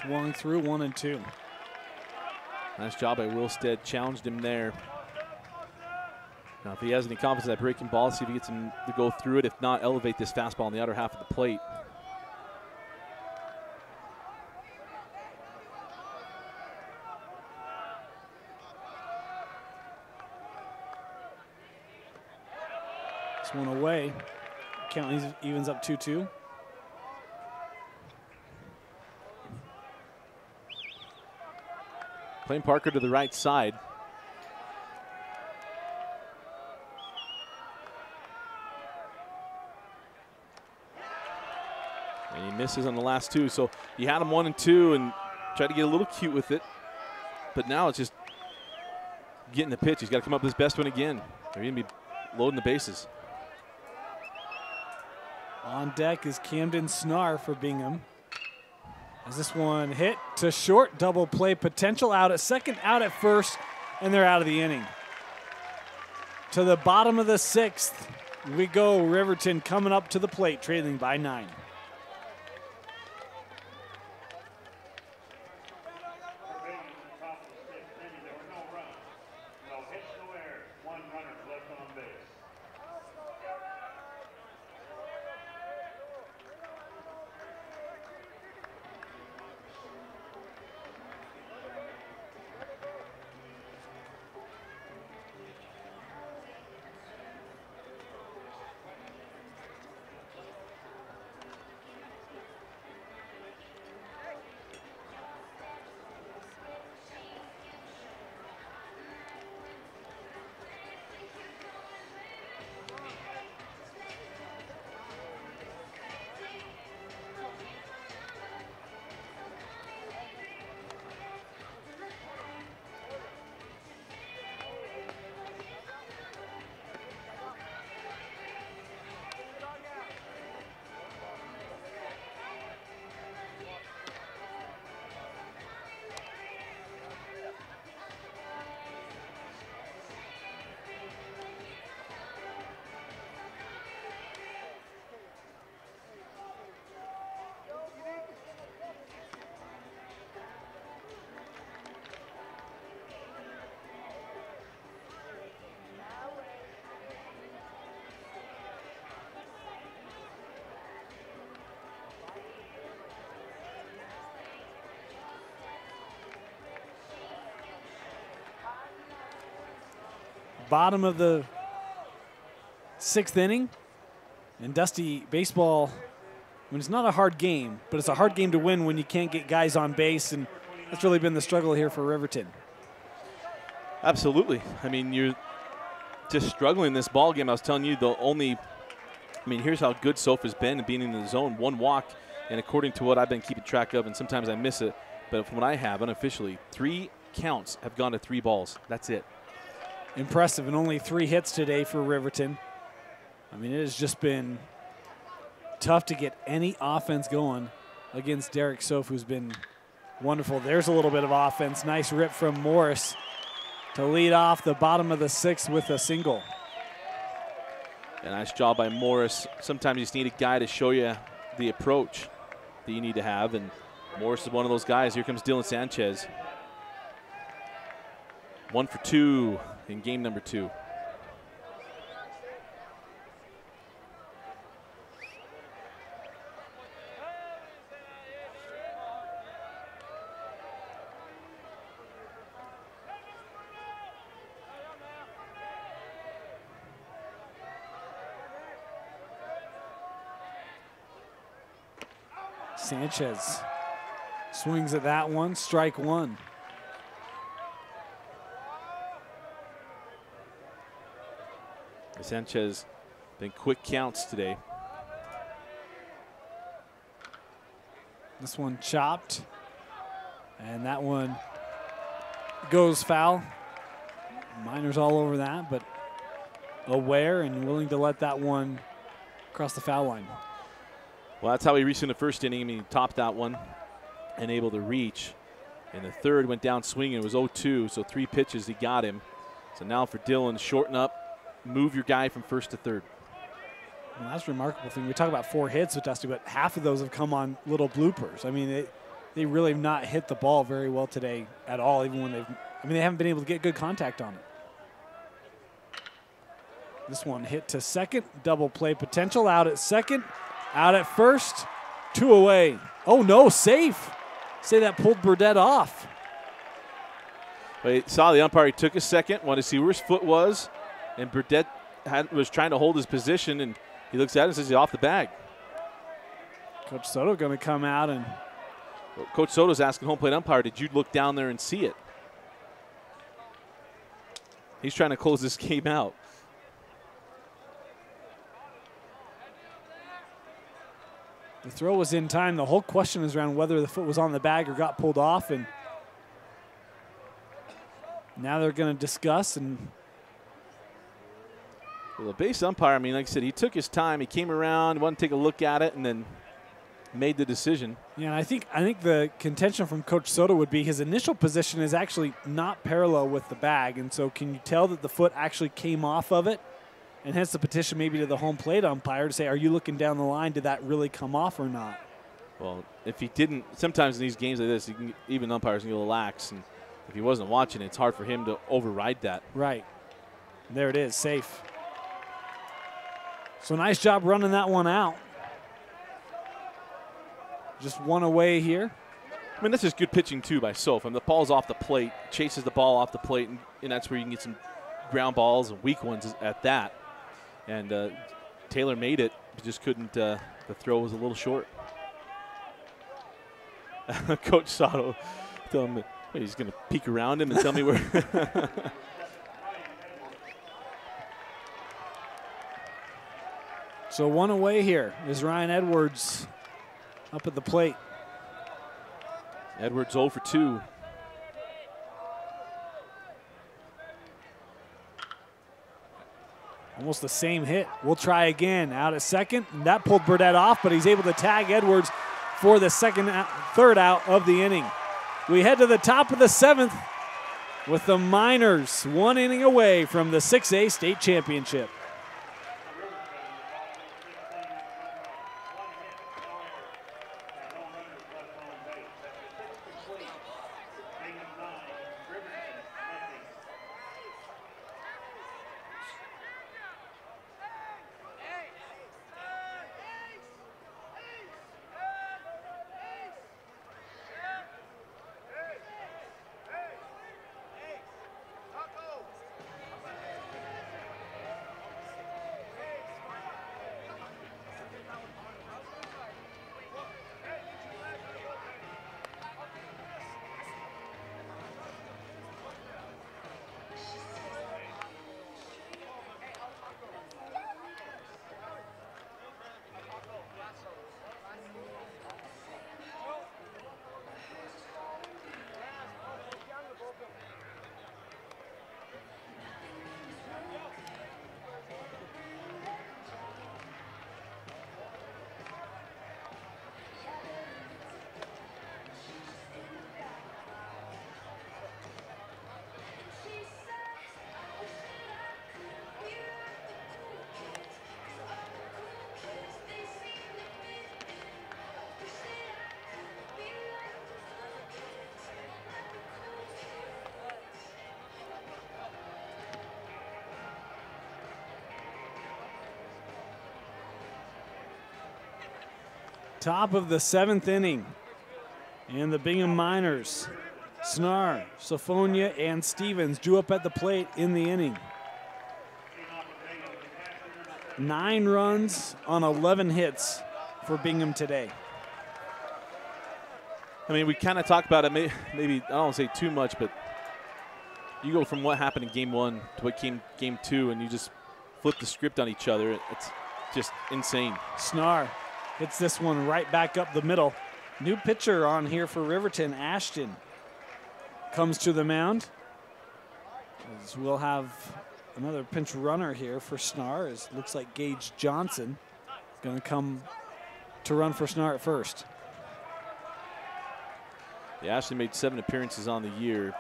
Swung through 1-2. Nice job by Wilstead. Challenged him there. Now, if he has any confidence in that breaking ball, see if he gets him to go through it. If not, elevate this fastball on the outer half of the plate. This one away. Count evens up 2-2. Playing Parker to the right side. And he misses on the last 2. So you had him 1-2 and tried to get a little cute with it. But now it's just getting the pitch. He's got to come up with his best one again. They're going to be loading the bases. On deck is Camden Snar for Bingham. As this one hit to short, double play potential, out at second, out at first, and they're out of the inning. To the bottom of the 6th, we go. Riverton coming up to the plate, trailing by 9. Bottom of the 6th inning. And Dusty, baseball, I mean, it's not a hard game, but it's a hard game to win when you can't get guys on base, and that's really been the struggle here for Riverton. Absolutely. I mean, you're just struggling in this ball game. I was telling you here's how good Sofa's been being in the zone. 1 walk, and according to what I've been keeping track of, and sometimes I miss it, but from what I have unofficially, 3 counts have gone to 3 balls. That's it. Impressive, and only 3 hits today for Riverton. I mean, it has just been tough to get any offense going against Derek Sof, who's been wonderful. There's a little bit of offense. Nice rip from Morris to lead off the bottom of the 6th with a single. A nice job by Morris. Sometimes you just need a guy to show you the approach that you need to have, and Morris is one of those guys. Here comes Dylan Sanchez. 1 for 2 in game number 2. Sanchez swings at that one, strike one. Sanchez been quick counts today. This one chopped, and that one goes foul. Miners all over that, but aware and willing to let that one cross the foul line. Well, that's how he reached in the first inning. I mean, he topped that one and able to reach. And the third went down swinging. It was 0-2, so 3 pitches he got him. So now for Dylan, shorten up, move your guy from first to third. Well, that's a remarkable thing. We talk about 4 hits with Dusty, but half of those have come on little bloopers. I mean, they really have not hit the ball very well today at all, even when they haven't been able to get good contact on it. This one hit to second, double play potential, out at second. Out at first, 2 away. Oh no, safe. Say that pulled Burdett off. But he saw the umpire, he took a second, wanted to see where his foot was, and Burdett was trying to hold his position, and he looks at it and says he's off the bag. Coach Soto going to come out and. Well, Coach Soto's asking home plate umpire, did you look down there and see it? He's trying to close this game out. The throw was in time. The whole question is around whether the foot was on the bag or got pulled off. And now they're going to discuss. And well, the base umpire, I mean, like I said, he took his time. He came around, wanted to take a look at it, and then made the decision. Yeah, and I think the contention from Coach Soto would be his initial position is actually not parallel with the bag. And so can you tell that the foot actually came off of it? And hence the petition maybe to the home plate umpire to say, are you looking down the line? Did that really come off or not? Well, if he didn't, sometimes in these games like this, even umpires can get lax. And if he wasn't watching it, it's hard for him to override that. Right. There it is, safe. So nice job running that one out. Just 1 away here. I mean, this is good pitching, too, by Soph. The ball's off the plate, chases the ball off the plate, and that's where you can get some ground balls and weak ones at that. And Taylor made it, just couldn't, the throw was a little short. Coach Soto told him he's going to peek around him and tell me where. So 1 away here is Ryan Edwards up at the plate. Edwards 0 for 2. Almost the same hit. We'll try again. Out at second. And that pulled Burdett off, but he's able to tag Edwards for the third out of the inning. We head to the top of the 7th with the Miners 1 inning away from the 6A state championship. Top of the 7th inning. And the Bingham Miners, Snar, Sofonia, and Stevens drew up at the plate in the inning. 9 runs on 11 hits for Bingham today. I mean, we kind of talked about it, maybe I don't want to say too much, but you go from what happened in game 1 to what came game 2, and you just flip the script on each other. It's just insane. Snar hits this one right back up the middle. New pitcher on here for Riverton, Ashton, comes to the mound. As we'll have another pinch runner here for Snar. It looks like Gage Johnson is going to come to run for Snar at first. Yeah, Ashton made 7 appearances on the year,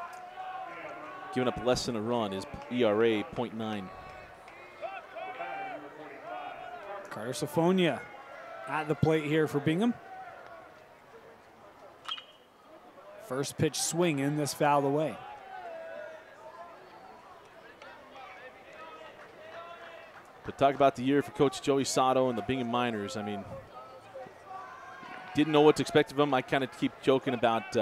giving up less than a run. His ERA, .9. Carter Sofonia at the plate here for Bingham. First pitch swing in, this fouled away. But talk about the year for Coach Joey Sato and the Bingham Miners. I mean, didn't know what to expect of him. I kind of keep joking about,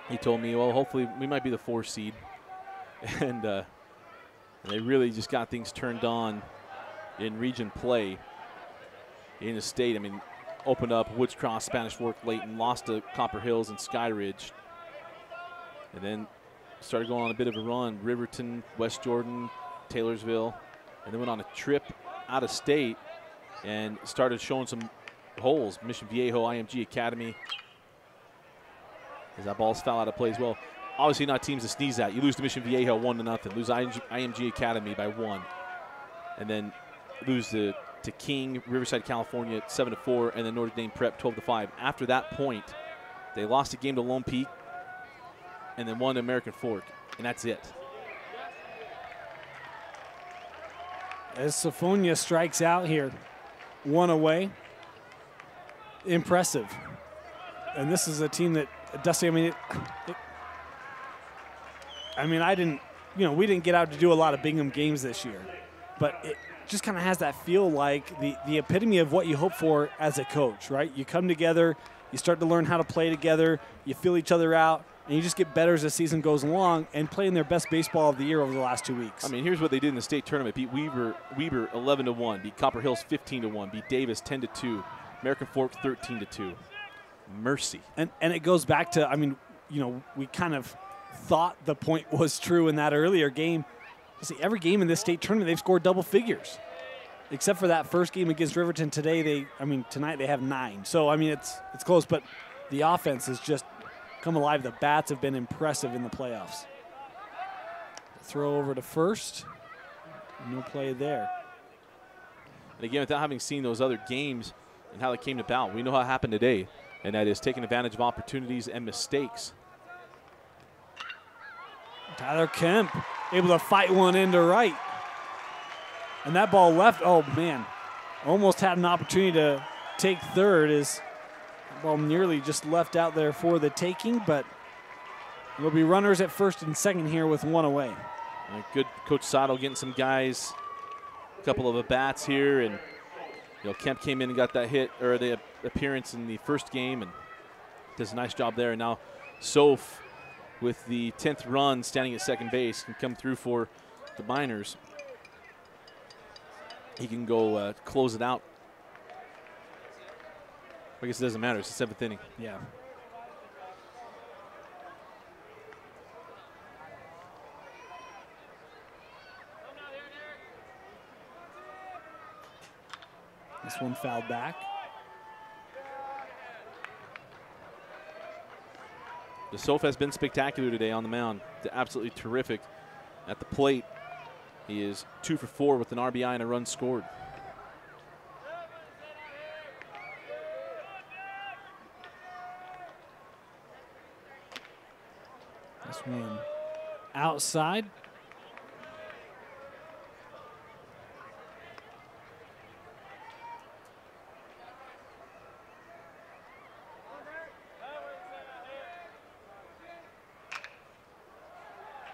he told me, well, hopefully we might be the 4 seed. And they really just got things turned on in region play in the state. I mean, opened up Woods Cross, Spanish Fork, Layton, lost to Copper Hills and Sky Ridge. And then started going on a bit of a run. Riverton, West Jordan, Taylorsville. And then went on a trip out of state and started showing some holes. Mission Viejo, IMG Academy. As that ball's foul out of play as well. Obviously not teams to sneeze at. You lose to Mission Viejo 1-0. Lose IMG Academy by 1. And then lose to King, Riverside, California 7-4. And then Notre Dame Prep 12-5. After that point, they lost a game to Lone Peak and then won to American Fork. And that's it. As Sofonia strikes out here, 1 away. Impressive. And this is a team that, Dusty, I mean, I didn't, we didn't get out to do a lot of Bingham games this year, but it just kind of has that feel like the epitome of what you hope for as a coach, right? You come together, you start to learn how to play together, you feel each other out, and you just get better as the season goes along and playing their best baseball of the year over the last 2 weeks. I mean, here's what they did in the state tournament. Beat Weber 11-1, beat Copper Hills 15-1, beat Davis 10-2, American Fork 13-2. Mercy. And it goes back to, I mean, we kind of thought the point was true in that earlier game. See, every game in this state tournament, they've scored double figures. Except for that first game against Riverton today, tonight they have 9. So, I mean, it's close, but the offense has just come alive. The bats have been impressive in the playoffs. Throw over to first. No play there. And again, without having seen those other games and how they came about, we know how it happened today, and that is taking advantage of opportunities and mistakes. Tyler Kemp able to fight one into right. And that ball left, oh man, almost had an opportunity to take third. As ball nearly just left out there for the taking, but there'll be runners at first and second here with 1 away. Good Coach Sato getting some guys, a couple of at-bats here, and Kemp came in and got that hit, or the appearance in the first game, and does a nice job there. And now Soph, with the 10th run standing at second base, can come through for the Miners. He can go close it out. I guess it doesn't matter. It's the 7th inning. Yeah. This one fouled back. The Soph has been spectacular today on the mound. Absolutely terrific at the plate. He is 2 for 4 with an RBI and a run scored. This one outside.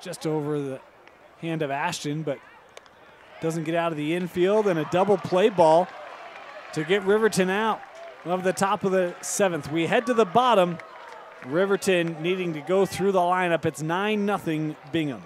Just over the hand of Ashton, but doesn't get out of the infield, and a double play ball to get Riverton out. of the top of the 7th. We head to the bottom. Riverton needing to go through the lineup. It's 9-0 Bingham.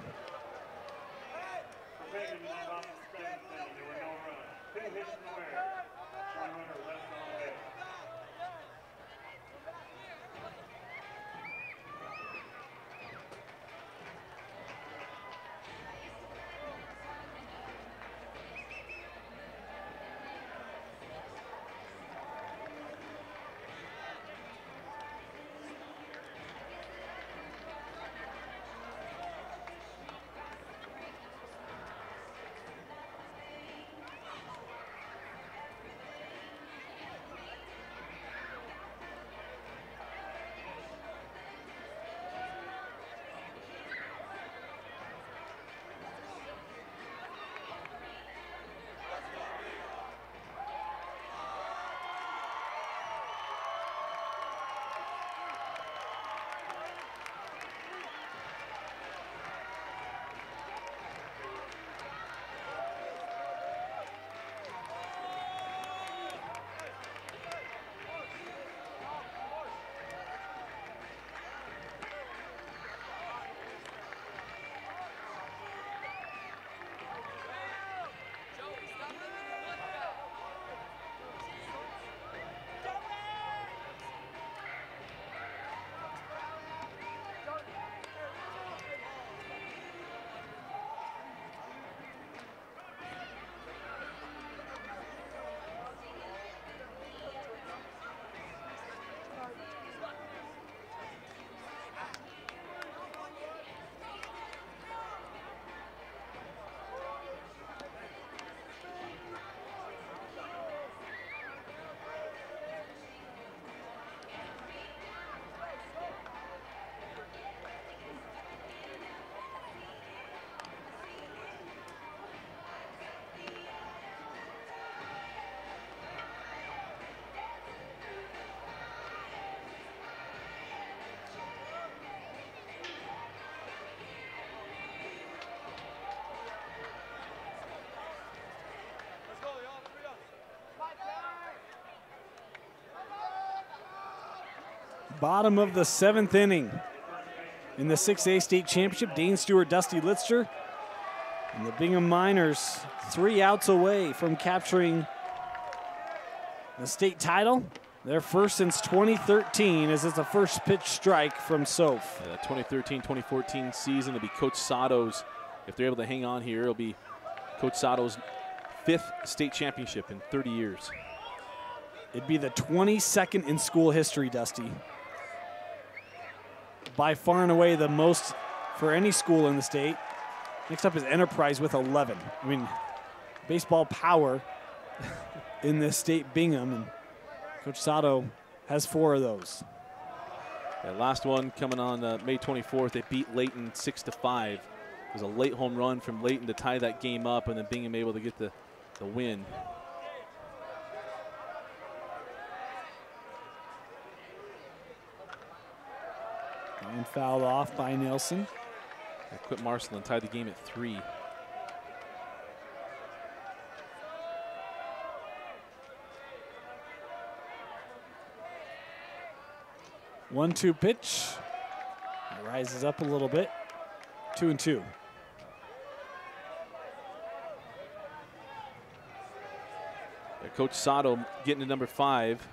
Bottom of the 7th inning in the 6A state championship. Dane Stewart, Dusty Litster, and the Bingham Miners 3 outs away from capturing the state title. Their first since 2013, as it's a first pitch strike from Soph. Yeah, that 2013-2014 season will be Coach Sato's. If they're able to hang on here, it'll be Coach Sato's 5th state championship in 30 years. It'd be the 22nd in school history, Dusty. By far and away the most for any school in the state. Next up is Enterprise with 11. I mean, baseball power in this state, Bingham, and Coach Sato has 4 of those. That last one coming on May 24th, they beat Layton 6-5. It was a late home run from Layton to tie that game up, and then Bingham able to get the win. And fouled off by Nelson. Quit Marcelin tied the game at 3. One-two pitch. It rises up a little bit. 2-2. Coach Sato getting to number 5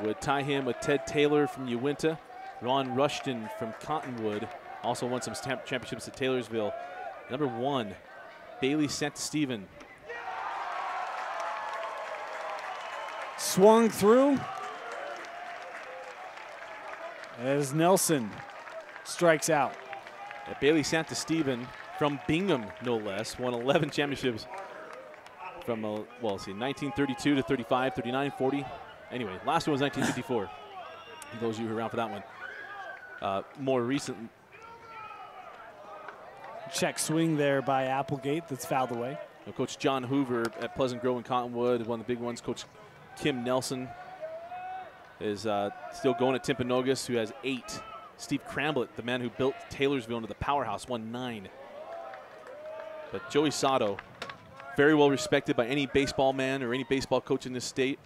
would tie him with Ted Taylor from Uinta, Ron Rushton from Cottonwood, also won some championships at Taylorsville. Number 1, Bailey Santasteven. Swung through as Nelson strikes out. Bailey Santasteven from Bingham, no less, won 11 championships from, well, let's see, 1932 to 35, 39, 40. Anyway, last one was 1954. Those of you who were around for that one. More recent. Check swing there by Applegate that's fouled away. Coach John Hoover at Pleasant Grove and Cottonwood, one of the big ones. Coach Kim Nelson is still going at Timpanogos, who has 8. Steve Cramblett, the man who built Taylorsville into the powerhouse, won 9. But Joey Sato, very well respected by any baseball man or any baseball coach in this state.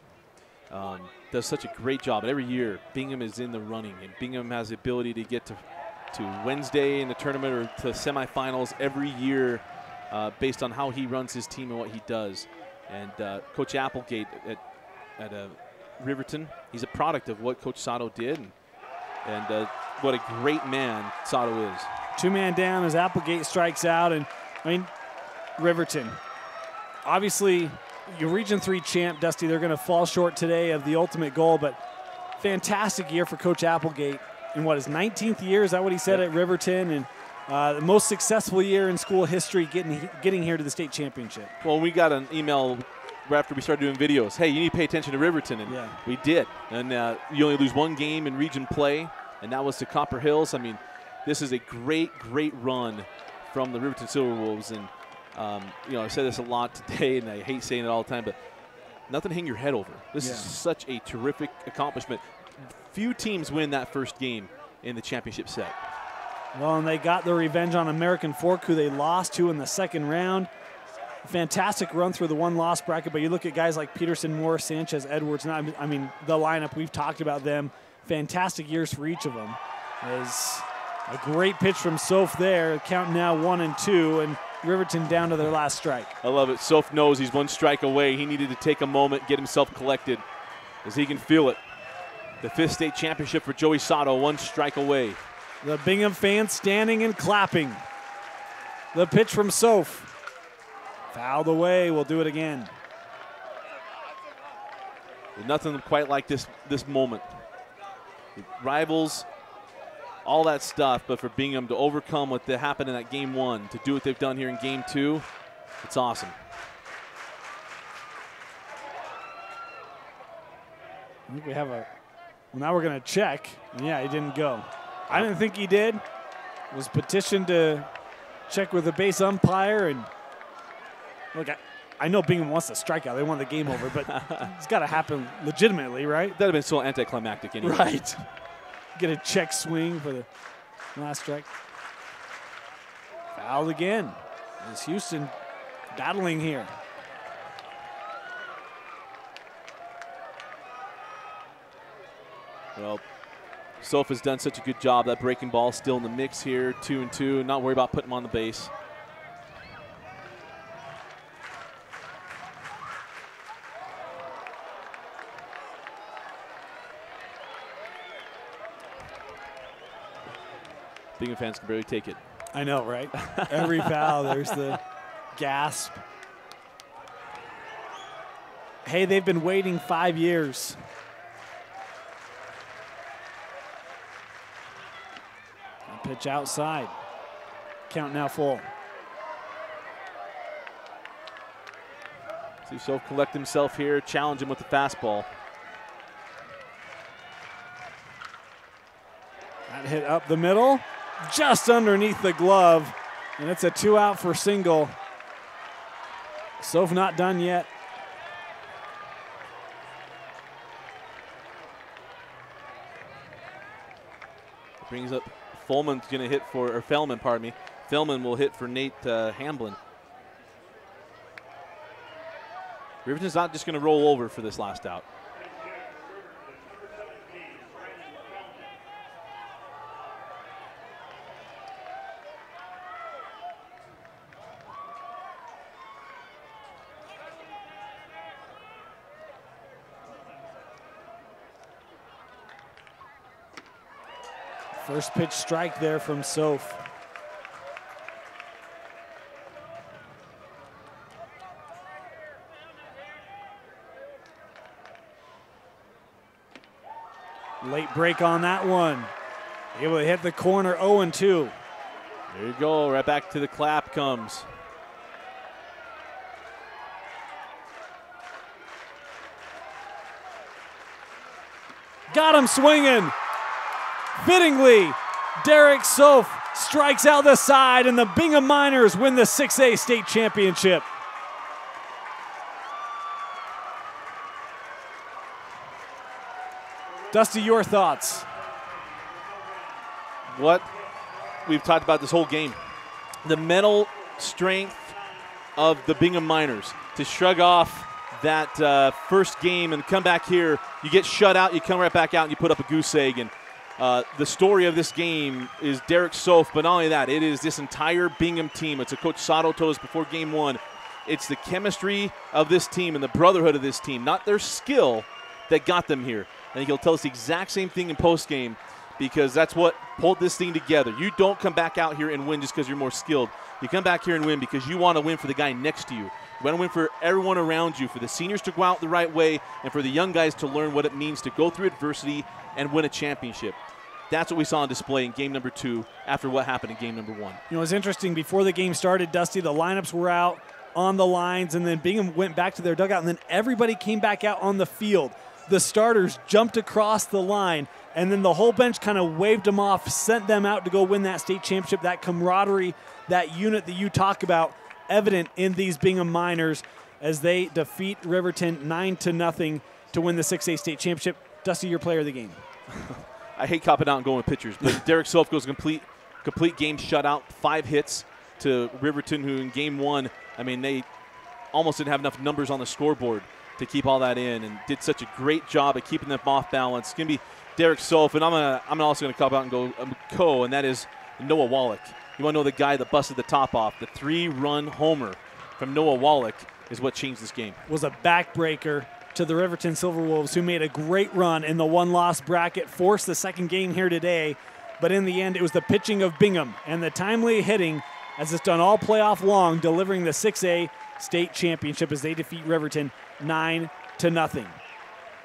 does such a great job. And every year, Bingham is in the running, and Bingham has the ability to get to Wednesday in the tournament or to semifinals every year based on how he runs his team and what he does. And Coach Applegate at Riverton, he's a product of what Coach Sato did, and what a great man Sato is. 2-man down as Applegate strikes out. And I mean, Riverton, obviously your Region 3 champ, Dusty, they're going to fall short today of the ultimate goal, but fantastic year for Coach Applegate in his 19th year, is that what he said, at Riverton, and the most successful year in school history getting here to the state championship. Well, we got an email right after we started doing videos. Hey, you need to pay attention to Riverton, and we did. And you only lose one game in region play, and that was to Copper Hills. I mean, this is a great, great run from the Riverton Silverwolves, and I say this a lot today, and I hate saying it all the time, but nothing to hang your head over. This is such a terrific accomplishment. Few teams win that first game in the championship set. Well, and they got their revenge on American Fork, who they lost to in the second round. Fantastic run through the one-loss bracket, but you look at guys like Peterson, Moore, Sanchez, Edwards. I mean, the lineup, we've talked about them. Fantastic years for each of them. There's a great pitch from Soph there. Count now 1-2, and Riverton down to their last strike. I love it. Soph knows he's one strike away. He needed to take a moment, get himself collected, as he can feel it. The 5th state championship for Joey Sato, 1 strike away. The Bingham fans standing and clapping. The pitch from Soph. Fouled away. We'll do it again. There's nothing quite like this moment. Rivals, all that stuff, but for Bingham to overcome what happened in that game 1, to do what they've done here in game 2, it's awesome. I think we have a. Well, now we're going to check. Yeah, he didn't go. I didn't think he did. Was petitioned to check with the base umpire, and look, I know Bingham wants to strike out. They want the game over, but it's got to happen legitimately, right? That'd have been so anticlimactic anyway. Right. Get a check swing for the last strike. Fouled again. Is Houston battling here? Well, Soph has done such a good job. That breaking ball still in the mix here, 2-2. Not worry about putting him on the base. Bingham fans can barely take it. I know, right? Every foul, there's the gasp. Hey, they've been waiting 5 years. Pitch outside. Count now full. See Soph collect himself here, challenge him with the fastball. That hit up the middle, just underneath the glove, and it's a 2-out for single. Soph not done yet. Brings up Fellman's going to hit for, or Fellman, pardon me. Fellman will hit for Nate Hamblin. Riverton's not just going to roll over for this last out. First pitch strike there from Soph. Late break on that one. Able to hit the corner, 0-2. There you go, right back to the clap comes. Got him swinging. Fittingly, Derek Soph strikes out the side, and the Bingham Miners win the 6A state championship. Dusty, your thoughts? What we've talked about this whole game. The mental strength of the Bingham Miners to shrug off that first game and come back here. You get shut out, you come right back out, and you put up a goose egg. And the story of this game is Derek Soph, but not only that, it is this entire Bingham team. It's a Coach Sato told us before game one. It's the chemistry of this team and the brotherhood of this team, not their skill, that got them here. I think he'll tell us the exact same thing in postgame, because that's what pulled this thing together. You don't come back out here and win just because you're more skilled. You come back here and win because you want to win for the guy next to you. You want to win for everyone around you, for the seniors to go out the right way, and for the young guys to learn what it means to go through adversity and win a championship. That's what we saw on display in game number 2 after what happened in game number 1. You know, it's interesting. Before the game started, Dusty, the lineups were out on the lines, and then Bingham went back to their dugout, and then everybody came back out on the field. The starters jumped across the line, and then the whole bench kind of waved them off, sent them out to go win that state championship. That camaraderie, that unit that you talk about, evident in these Bingham Miners as they defeat Riverton 9-0 to win the 6A state championship. Dusty, your player of the game. I hate copping out and going with pitchers, but Derek Soph goes complete game shutout, 5 hits to Riverton, who in game 1, I mean, they almost didn't have enough numbers on the scoreboard to keep all that in, and did such a great job of keeping them off balance. It's going to be Derek Soph, and I'm also going to cop out and go co, and that is Noah Wallach. You want to know the guy that busted the top off? The 3-run homer from Noah Wallach is what changed this game. Was a backbreaker to the Riverton Silverwolves, who made a great run in the one-loss bracket, forced the second game here today, but in the end it was the pitching of Bingham and the timely hitting, as it's done all playoff long, delivering the 6A state championship as they defeat Riverton 9-0.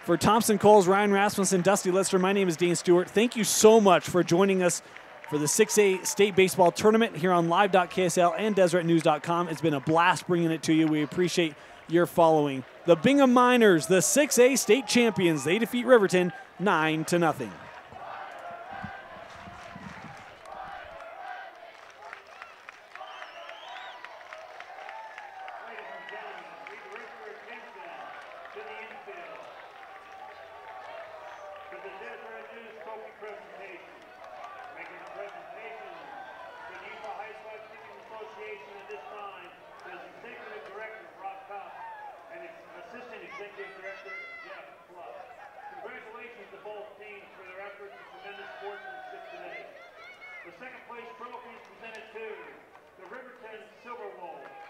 For Thompson Coles, Ryan Rasmussen, Dusty Lister, my name is Dane Stewart. Thank you so much for joining us for the 6A state baseball tournament here on live.ksl and deseretnews.com. It's been a blast bringing it to you. We appreciate your following. The Bingham Miners, the 6A state champions, they defeat Riverton 9-0. Congratulations to both teams for their efforts and tremendous sportsmanship today. The second place trophy is presented to the Riverton Silverwolves.